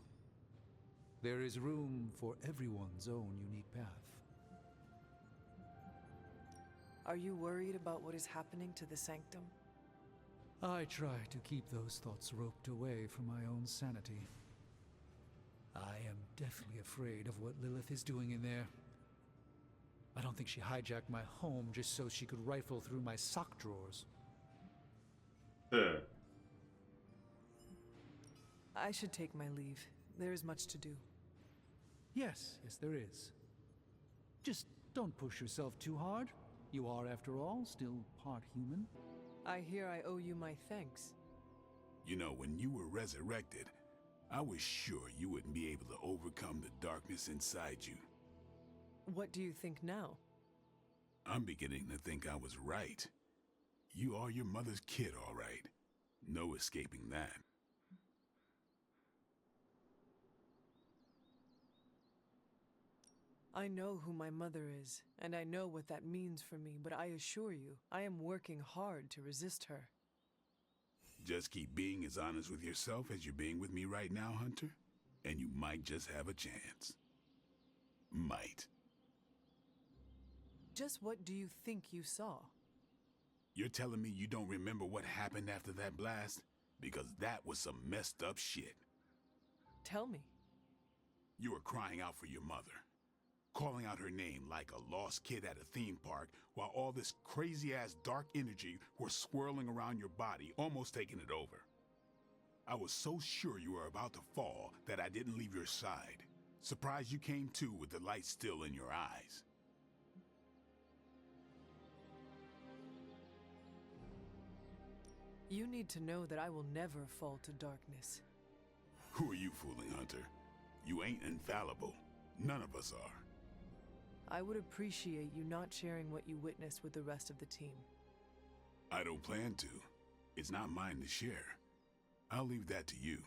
There is room for everyone's own unique path. Are you worried about what is happening to the Sanctum? I try to keep those thoughts roped away from my own sanity. I am deathly afraid of what Lilith is doing in there. I don't think she hijacked my home just so she could rifle through my sock drawers. I should take my leave. There is much to do. Yes, there is. Just don't push yourself too hard. You are, after all, still part human. I hear I owe you my thanks. You know, when you were resurrected, I was sure you wouldn't be able to overcome the darkness inside you. What do you think now? I'm beginning to think I was right. You are your mother's kid, all right. No escaping that. I know who my mother is, and I know what that means for me, but I assure you, I am working hard to resist her. Just keep being as honest with yourself as you're being with me right now, Hunter, and you might just have a chance. Might. Just what do you think you saw? You're telling me you don't remember what happened after that blast? Because that was some messed up shit. Tell me. You were crying out for your mother, calling out her name like a lost kid at a theme park, while all this crazy-ass dark energy was swirling around your body, almost taking it over. I was so sure you were about to fall that I didn't leave your side. Surprised you came to with the light still in your eyes. You need to know that I will never fall to darkness. Who are you fooling, Hunter? You ain't infallible. None of us are. I would appreciate you not sharing what you witnessed with the rest of the team. I don't plan to. It's not mine to share. I'll leave that to you.